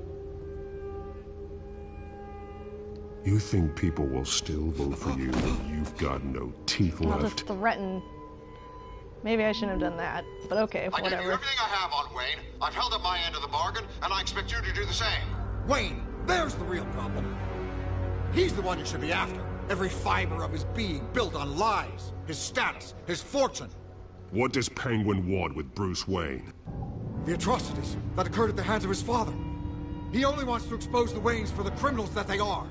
You think people will still vote for you when you've got no teeth I'll left? just threaten. Maybe I shouldn't have done that, but okay, I gave you whatever. everything I have on Wayne. I've held up my end of the bargain, and I expect you to do the same. Wayne, there's the real problem. He's the one you should be after. Every fiber of his being built on lies, his status, his fortune. What does Penguin want with Bruce Wayne? The atrocities that occurred at the hands of his father. He only wants to expose the Waynes for the criminals that they are.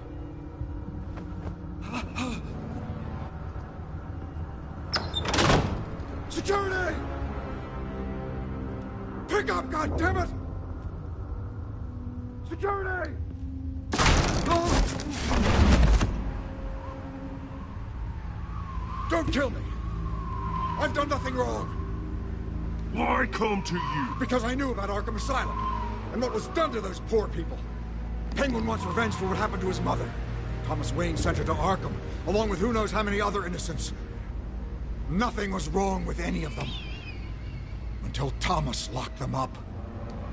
Security! Pick up, goddammit! Security! Don't kill me! I've done nothing wrong! Why come to you? Because I knew about Arkham Asylum, and what was done to those poor people. Penguin wants revenge for what happened to his mother. Thomas Wayne sent her to Arkham, along with who knows how many other innocents. Nothing was wrong with any of them. Until Thomas locked them up.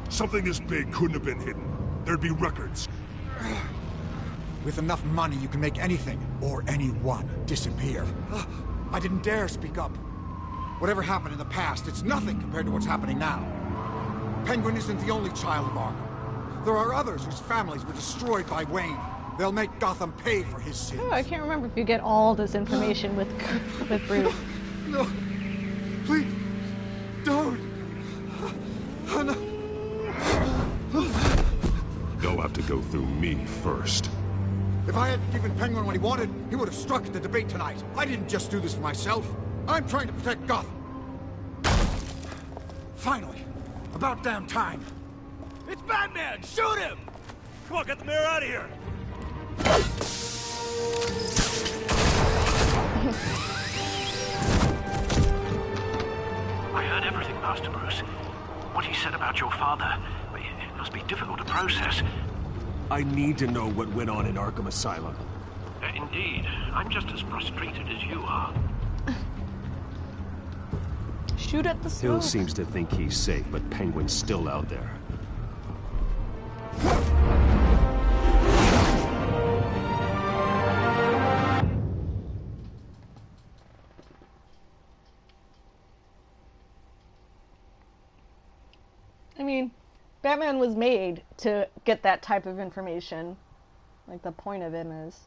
Something this big couldn't have been hidden. There'd be records. With enough money, you can make anything, or anyone, disappear. I didn't dare speak up. Whatever happened in the past, it's nothing compared to what's happening now. Penguin isn't the only child of Arkham. There are others whose families were destroyed by Wayne. They'll make Gotham pay for his sins. Oh, I can't remember if you get all this information with Bruce. No. Please. Don't. Oh, no. You'll have to go through me first. If I had given Penguin what he wanted, he would have struck at the debate tonight. I didn't just do this for myself. I'm trying to protect Gotham. Finally. About damn time. It's Batman! Shoot him! Come on, get the mayor out of here! I heard everything, Master Bruce. What he said about your father, it must be difficult to process. I need to know what went on in Arkham Asylum. Indeed. I'm just as frustrated as you are. Shoot at the smoke. Hill seems to think he's safe, but Penguin's still out there. I mean, Batman was made to get that type of information. I Like, the point of him is...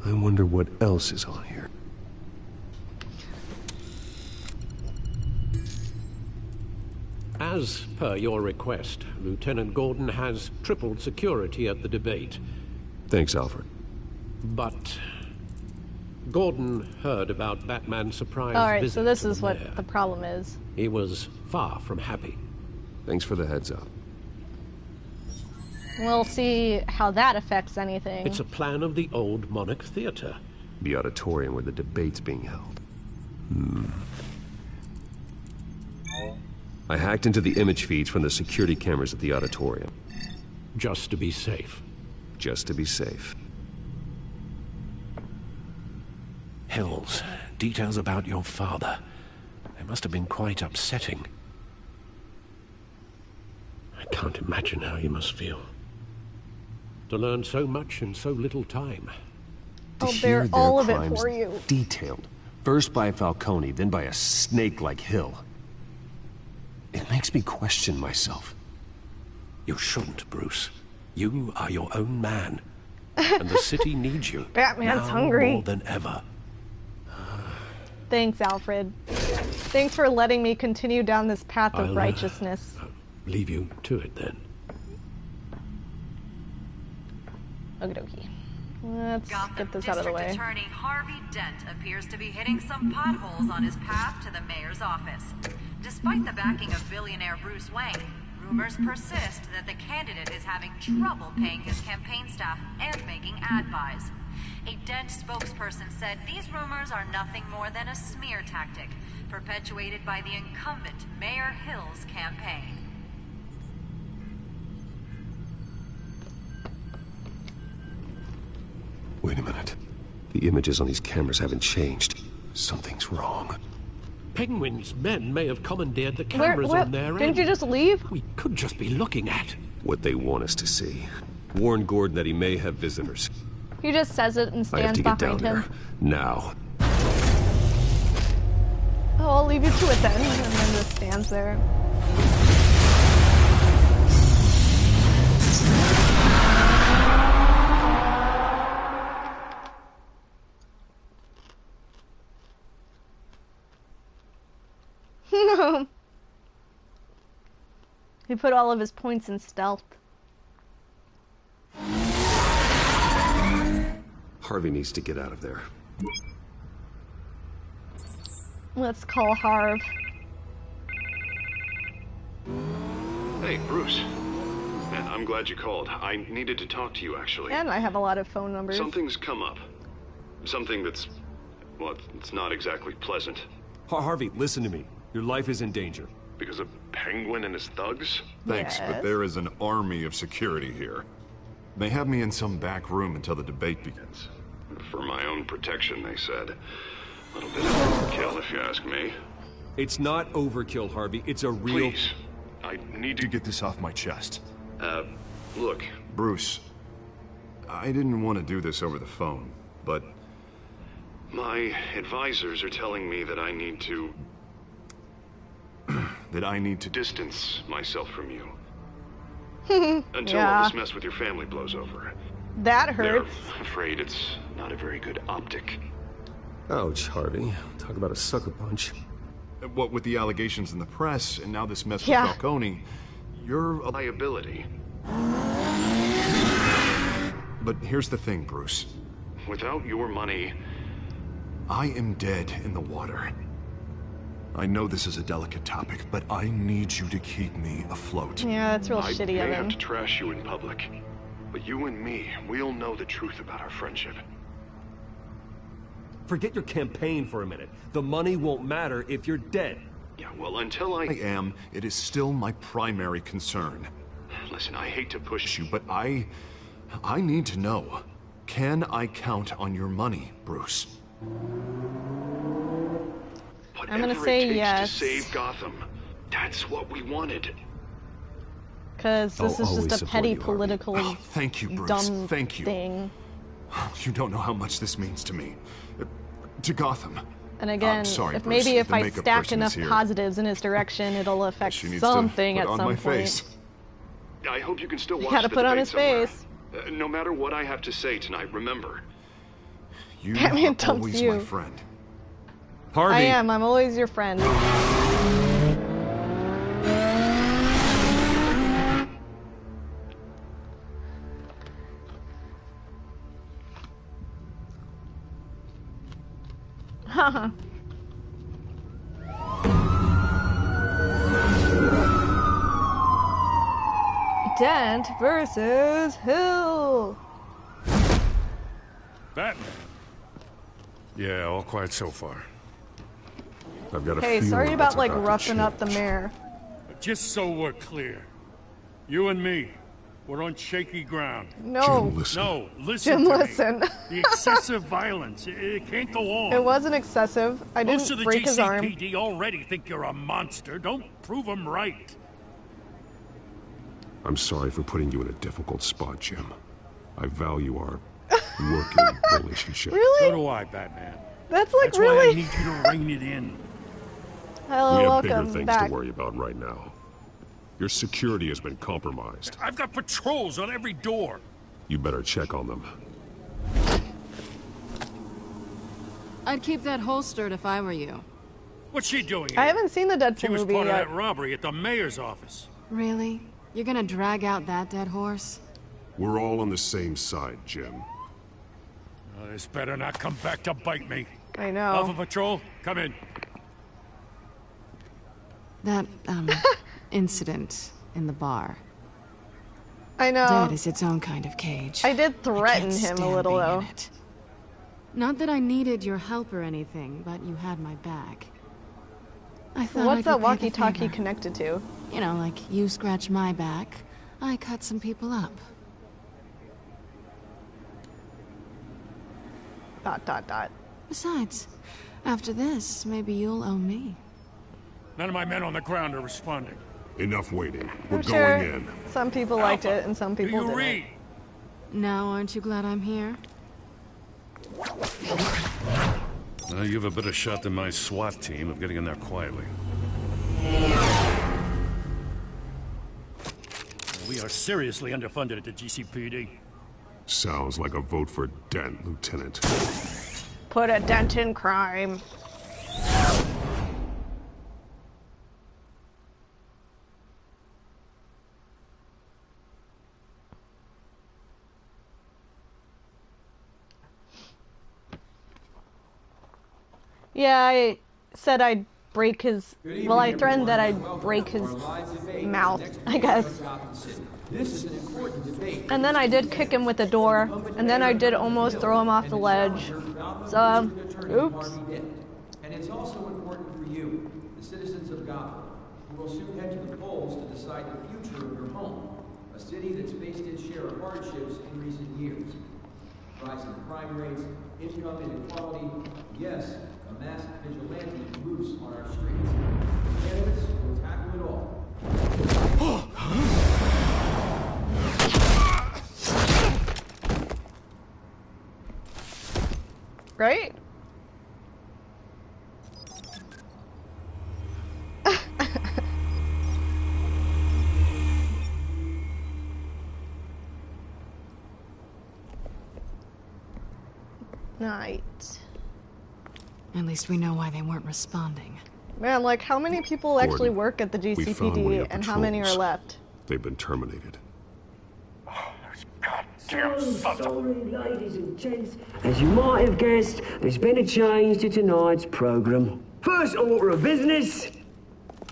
I wonder what else is on here. As per your request, Lieutenant Gordon has tripled security at the debate. Thanks, Alfred. But Gordon heard about Batman's surprise Alright, visit so this to the is what mayor. the problem is. He was far from happy. Thanks for the heads up. We'll see how that affects anything. It's a plan of the old Monarch Theater. The auditorium where the debate's being held. I hacked into the image feeds from the security cameras at the auditorium. Just to be safe. Just to be safe. Hills, details about your father. They must have been quite upsetting. I can't imagine how you must feel. To learn so much in so little time. Oh, they're all of it for you. Detailed. First by Falcone, then by a snake like Hill. It makes me question myself. You shouldn't, Bruce. You are your own man. And the city needs you. Batman's now hungry. More than ever. Thanks, Alfred. Thanks for letting me continue down this path of righteousness. Leave you to it then. Okie dokie. Let's get this out of the way. District Attorney Harvey Dent appears to be hitting some potholes on his path to the mayor's office. Despite the backing of billionaire Bruce Wayne, rumors persist that the candidate is having trouble paying his campaign staff and making ad buys. A Dent spokesperson said these rumors are nothing more than a smear tactic, perpetuated by the incumbent Mayor Hill's campaign. Wait a minute. The images on these cameras haven't changed. Something's wrong. Penguin's men may have commandeered the cameras on their end. Didn't you just leave? We could just be looking at what they want us to see. Warn Gordon that he may have visitors. He just says it and I have stands to get down behind him. there. Now. Oh, I'll leave you to it then. And then just stands there. He put all of his points in stealth. Harvey needs to get out of there. Let's call Harv. Hey, Bruce. Man, I'm glad you called. I needed to talk to you, actually. And I have a lot of phone numbers. Something's come up. Something that's... well, it's not exactly pleasant. Harvey, listen to me. Your life is in danger. Because of Penguin and his thugs? Thanks, but there is an army of security here. They have me in some back room until the debate begins. For my own protection, they said. A little bit of overkill, if you ask me. It's not overkill, Harvey. It's a real... Please. I need to get this off my chest. Look. Bruce, I didn't want to do this over the phone, but... my advisors are telling me that I need to... distance myself from you. Until all this mess with your family blows over. That hurts. They're afraid it's not a very good optic. Ouch, Harvey. Talk about a sucker punch. What with the allegations in the press, and now this mess with Falcone, you're a liability. But here's the thing, Bruce. Without your money, I am dead in the water. I know this is a delicate topic, but I need you to keep me afloat. Yeah, that's real shitty of him. I may have to trash you in public, but you and me, we'll know the truth about our friendship. Forget your campaign for a minute. The money won't matter if you're dead. Yeah, well, until I am, it is still my primary concern. Listen, I hate to push you, but I need to know. Can I count on your money, Bruce? I'm gonna say yes. To save Gotham. That's what we wanted. Because this is just a petty political thank you, Bruce. dumb thank you. thing. You don't know how much this means to me. To Gotham. And again, sorry, if Bruce, maybe if the I makeup stack person enough is here. positives in his direction, it'll affect She needs something to at put some on my point. face. I hope you can still watch Gotta the put on debate his somewhere. face. No matter what I have to say tonight, remember, You Batman are dumps always you. my friend. Harvey! I am. I'm always your friend. Haha. Dent versus Hill. Batman. Yeah, all quiet so far. I've got a Hey, feeling sorry that's about like to roughing up the change. mayor. Just so we're clear, you and me, we're on shaky ground. No. Jim, listen. No, listen Jim, to listen. me. The excessive violence, it can't go on. It wasn't excessive. I Most of didn't the break his arm. GCPD already think you're a monster. Don't prove them right. I'm sorry for putting you in a difficult spot, Jim. I value our working relationship. Really? So do I, Batman. That's like That's why really. I need you to rein it in. Hello, We have bigger welcome things back. to worry about right now. Your security has been compromised. I've got patrols on every door. You better check on them. I'd keep that holstered if I were you. What's she doing here? I haven't seen the Deadpool She was movie part of yet. that robbery at the mayor's office. Really? You're gonna drag out that dead horse? We're all on the same side, Jim. This better not come back to bite me. I know. Alpha Patrol, come in. That, incident in the bar. I know. Dead is its own kind of cage. I did threaten I can't him a stand little being though. in it. Not that I needed your help or anything, but you had my back. I thought What's I'd that repay the walkie-talkie favor. connected to? You know, like you scratch my back, I cut some people up. ... Besides, after this, maybe you'll owe me. None of my men on the ground are responding. Enough waiting. We're I'm going sure in. some people liked it and some people Do you didn't. read? Now, aren't you glad I'm here? You have a better shot than my SWAT team of getting in there quietly. We are seriously underfunded at the GCPD. Sounds like a vote for Dent, Lieutenant. Put a dent in crime. Yeah, I said I'd break his... Well, I threatened that I'd break his mouth, I guess. And then I did kick him with the door, and then I did almost throw him off the ledge. So, oops. And it's also important for you, the citizens of Gotham, who will soon head to the polls to decide the future of your home, a city that's faced its share of hardships in recent years. Rising crime rates, income inequality, yes, a masked vigilante loose on our streets. Candidates will tackle it all. Right? Night. At least we know why they weren't responding. Man, like, how many people actually work at the we found one of your GCPD, and how many are patrols. left? They've been terminated. Sorry, ladies and gents. As you might have guessed, there's been a change to tonight's programme. First order of business,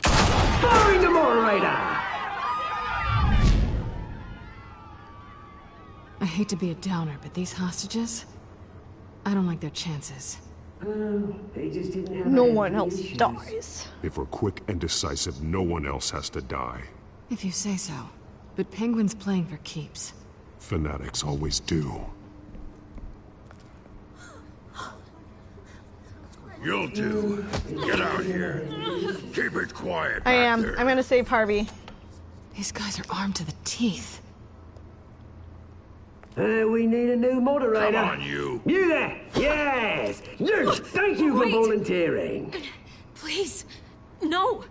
firing the moderator! I hate to be a downer, but these hostages, I don't like their chances. They just didn't have No any one else issues. dies. If we're quick and decisive, no one else has to die. If you say so. But Penguin's playing for keeps. Fanatics always do. You two, get out here. Keep it quiet. I am. I'm gonna save Harvey. These guys are armed to the teeth. We need a new moderator. Come on, you. You there! Yes! You! Thank you for volunteering. Please, no.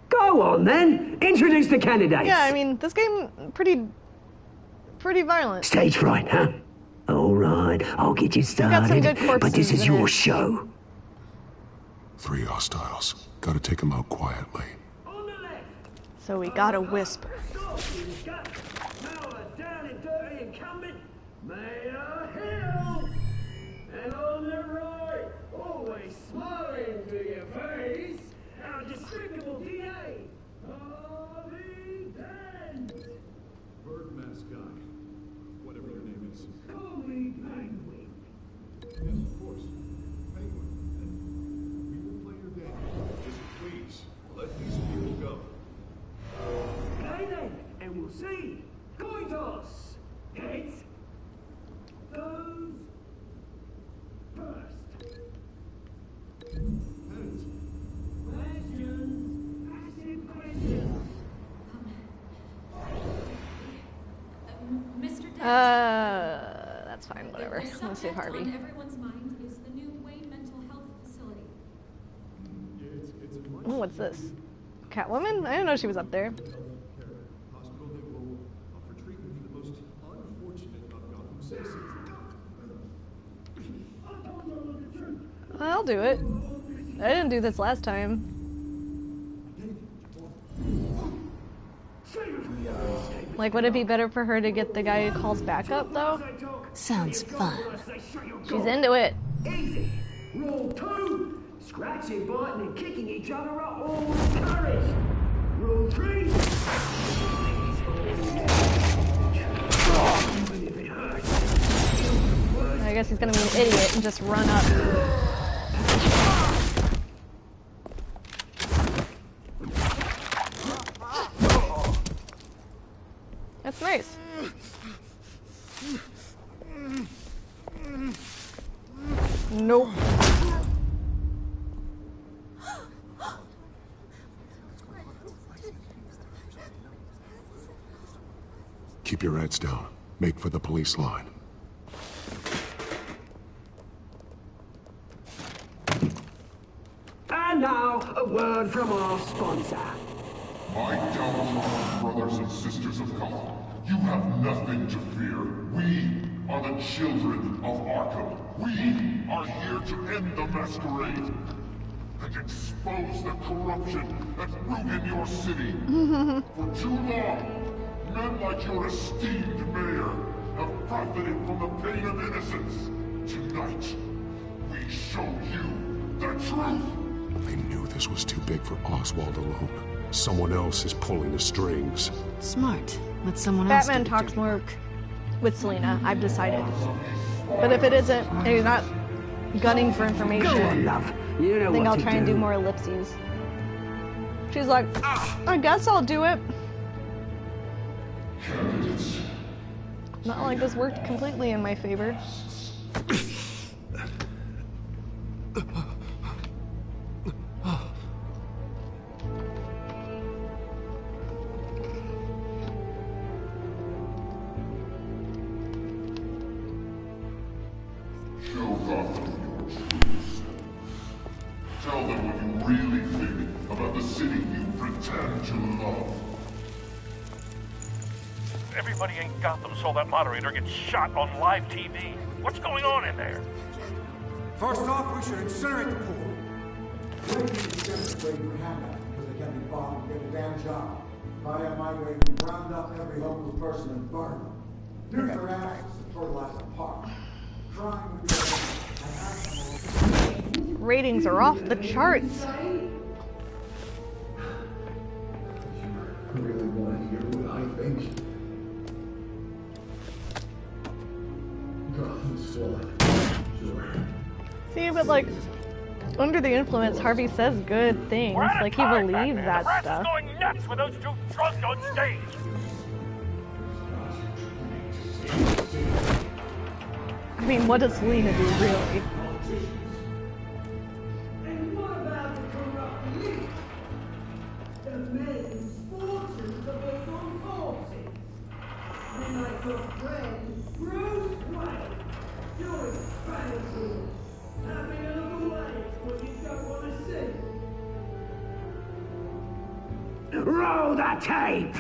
Go on then. Introduce the candidates. Yeah, I mean, this game pretty violent. Stage fright, huh? All right. fine. I'll get you got some started. good corpses But this is in your it. show. 3 hostiles. Gotta take them out quietly. So we gotta whisper. Power down and dirty incumbent, Mayor Hill. And on the right, always smiling to your face, our despicable DA, Harvey Dent. Bird mascot. Whatever your name is. Call me Penguin. Yes, of course. Penguin. And we will play your game. Just please, let these people go. Okay then, and we'll see. Coin toss. Heads. Those first. Heads. Questions. Acid questions. Mr. Dent. That's fine, whatever. Let's see if Harvey. On everyone's mind is the new Wayne Mental Health Facility. Oh, what's this? Catwoman? I didn't know she was up there. Hospital that will offer treatment for the most unfortunate of Gotham citizens. I'll do it. I didn't do this last time. Like, would it be better for her to get the guy who calls back up, though? Sounds fun. She's into it. Easy. Rule 2. Scratching, biting, and kicking each other are all encouraged. Rule 3. Even if it hurts. I guess he's gonna be an idiot and just run up. That's nice. Nope. Keep your heads down. Make for the police line. And now, a word from our sponsor. My downtrodden brothers and sisters of Gotham, you have nothing to fear. We are the children of Arkham. We are here to end the masquerade and expose the corruption that ruined your city. For too long, men like your esteemed mayor have profited from the pain of innocence. Tonight, we show you the truth. I knew this was too big for Oswald alone. Someone else is pulling the strings. Smart. Let someone else Batman do the talks dirty more work. with Selina, I've decided. But if it isn't, and he's not gunning for information, Go on, love. You know I think what I'll to try and do do. more ellipses. She's like, I guess I'll do it. Not like this worked completely in my favor. Show Gotham your truth. Tell them what you really think about the city you pretend to love. Everybody in Gotham saw that moderator get shot on live TV. What's going on in there? First off, we should incinerate the pool. Waiting for handouts because they can't be bothered to get a damn job. If I had my way, we'd round up every homeless person and burn them. Nuke their asses to fertilize the park. Crime would be Ratings are off the charts. You really want to hear what I think? Gotham's fallen. Sure. See, but like, under the influence, Harvey says good things. We're out of Like, he time, believes Batman. that The press stuff. is going nuts with those two drunk on stage. I mean, what does Selina do, really? And what about the corrupt elite? The men whose fortunes are based on corpses. Men like your friend, Bruce Wayne, doing fantasy, having a look away what you don't want to see. Roll the tape!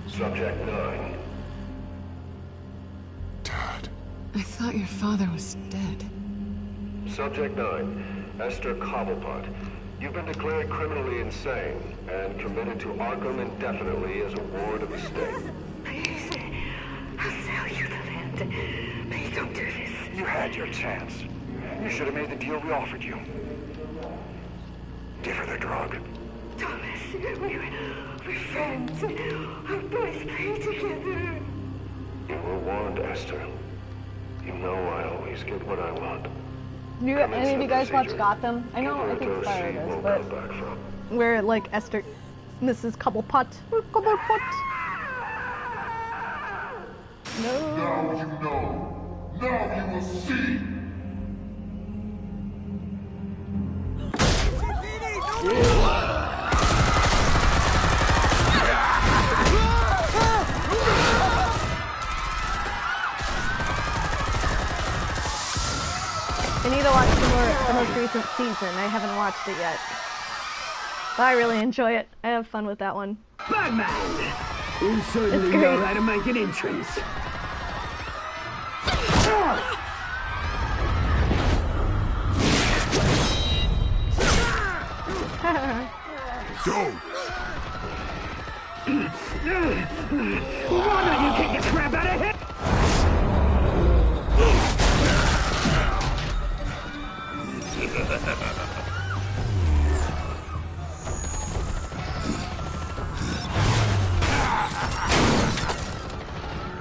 Subject 9, I thought your father was dead. Subject 9, Esther Cobblepot. You've been declared criminally insane and committed to Arkham indefinitely as a ward of the state. Please, I'll sell you the land. Please don't do this. You had your chance. You should have made the deal we offered you. Give her the drug. Thomas, we're friends. Our boys play together. You were warned, Esther. You know I always get what I want. Do any of you guys watch Gotham? I know, I think Fire does, but where like Esther, Mrs. Cobblepot. Cobblepot. No. Now you know. Now you will see. I need to watch the most recent season. I haven't watched it yet. But I really enjoy it. I have fun with that one. Batman! You certainly know how to make an entrance. Go! Why don't you kick the crap out of him?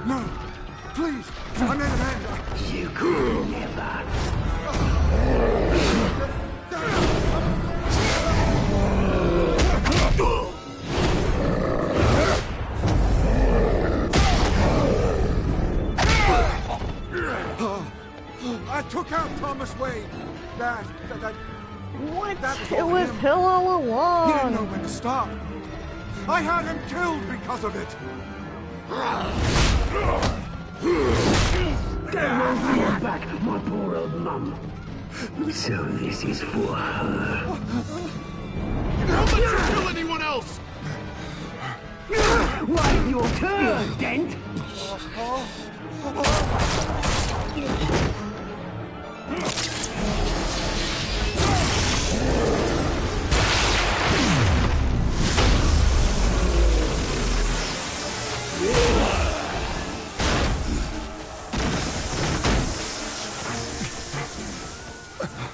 No! Please! I made an end! You could never. I took out Thomas Wayne. What? That It was Hill all along. He didn't know when to stop. I had him killed because of it. Don't hold me back, my poor old mum. So this is for her. Don't let you kill anyone else! Wait your turn, Dent!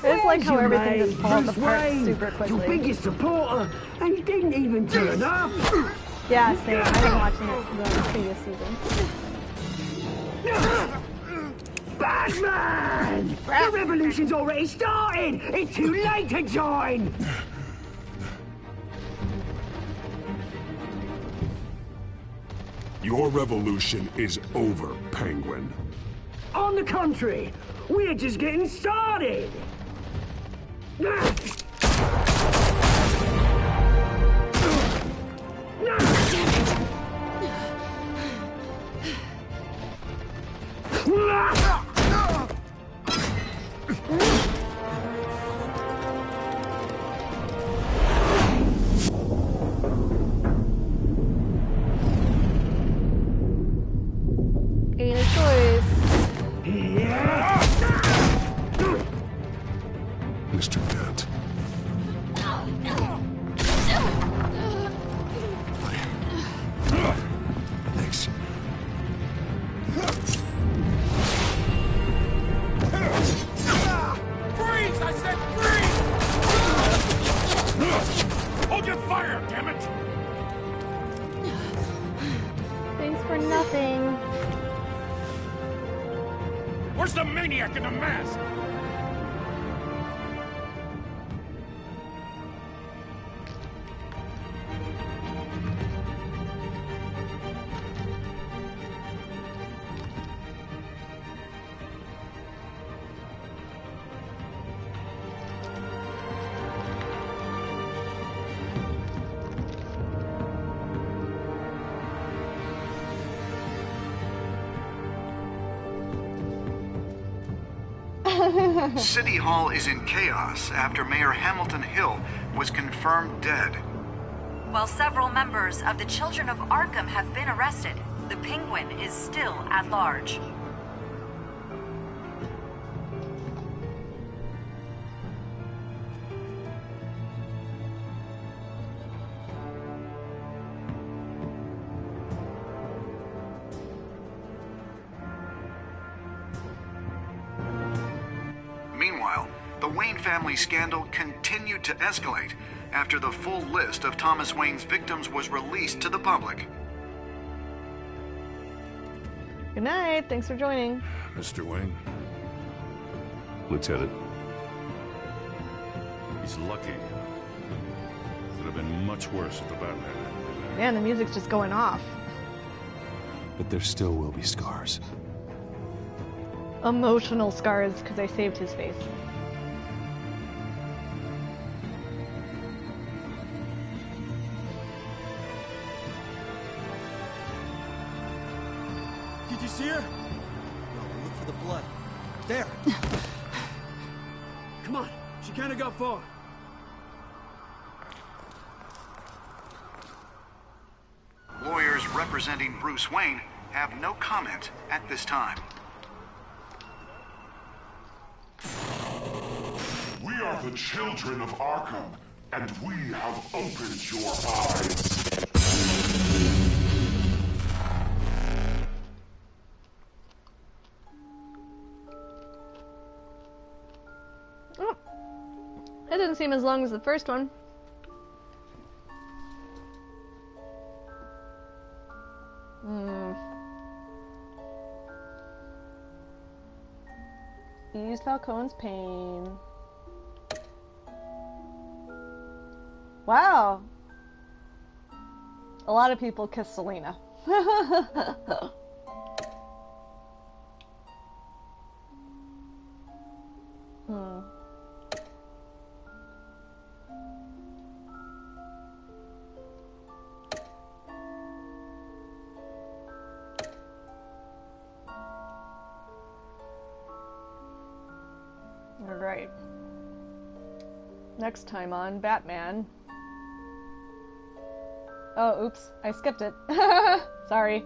It's like how everything just falls apart super quickly. Your biggest supporter, and he didn't even turn up. Yeah, same. I've been watching the previous season. Batman! The revolution's already started! It's too late to join! Your revolution is over, Penguin. On the contrary, we're just getting started! Ain't a choice. Mr. Dent. Thanks. Freeze! I said freeze! Hold your fire, damn it! Thanks for nothing. Where's the maniac in the mask? City Hall is in chaos after Mayor Hamilton Hill was confirmed dead. While several members of the Children of Arkham have been arrested, the Penguin is still at large. Meanwhile, the Wayne family scandal continued to escalate after the full list of Thomas Wayne's victims was released to the public. Good night. Thanks for joining. Mr. Wayne. Lieutenant. He's lucky. Could have been much worse at the Batman. Man, the music's just going off. But there still will be scars. Emotional scars, because I saved his face. Did you see her? No, look for the blood. There. Come on, she can't have got far. Lawyers representing Bruce Wayne have no comment at this time. We are the children of Arkham, and we have opened your eyes. Oh, that didn't seem as long as the first one. Ease Falcone's pain. Wow. A lot of people kiss Selena. Alright. Next time on Batman. Oh, oops. I skipped it. Sorry.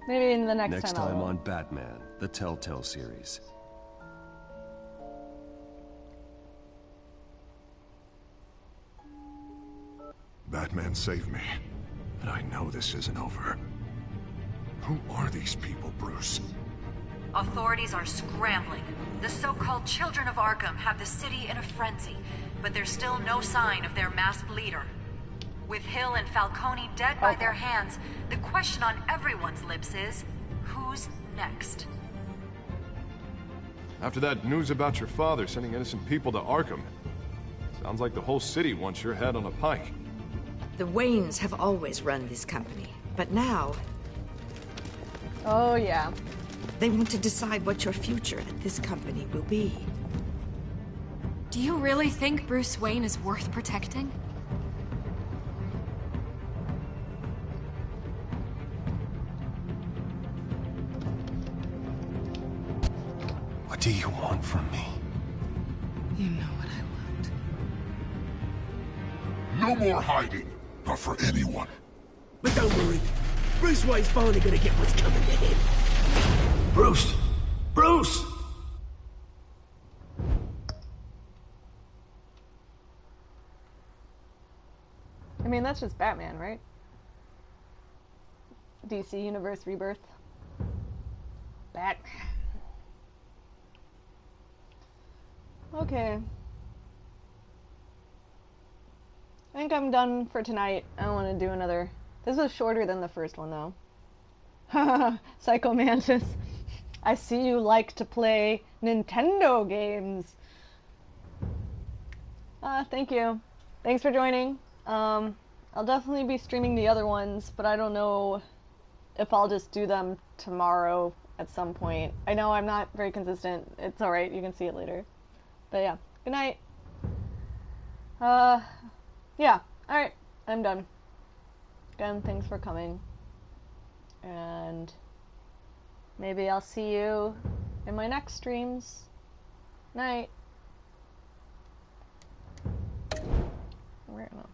Maybe in the next time on Batman, the Telltale series. Batman saved me, but I know this isn't over. Who are these people, Bruce? Authorities are scrambling. The so-called Children of Arkham have the city in a frenzy, but there's still no sign of their masked leader. With Hill and Falcone dead by their hands, the question on everyone's lips is, who's next? After that news about your father sending innocent people to Arkham, sounds like the whole city wants your head on a pike. The Waynes have always run this company, but now... Oh, yeah. They want to decide what your future at this company will be. Do you really think Bruce Wayne is worth protecting? What do you want from me? You know what I No want. more hiding, not for anyone. But don't worry, Bruce Wayne's finally gonna get what's coming to him. Bruce! Bruce! I mean, that's just Batman, right? DC Universe Rebirth. Batman. Okay. I think I'm done for tonight. I don't want to do another. This was shorter than the first one, though. Psycho Mantis. I see you like to play Nintendo games. Thank you. Thanks for joining. I'll definitely be streaming the other ones, but I don't know if I'll just do them tomorrow at some point. I know I'm not very consistent. It's alright, you can see it later. But yeah, good night. Yeah, alright, I'm done. Again, thanks for coming. And maybe I'll see you in my next streams. Night. Where am I?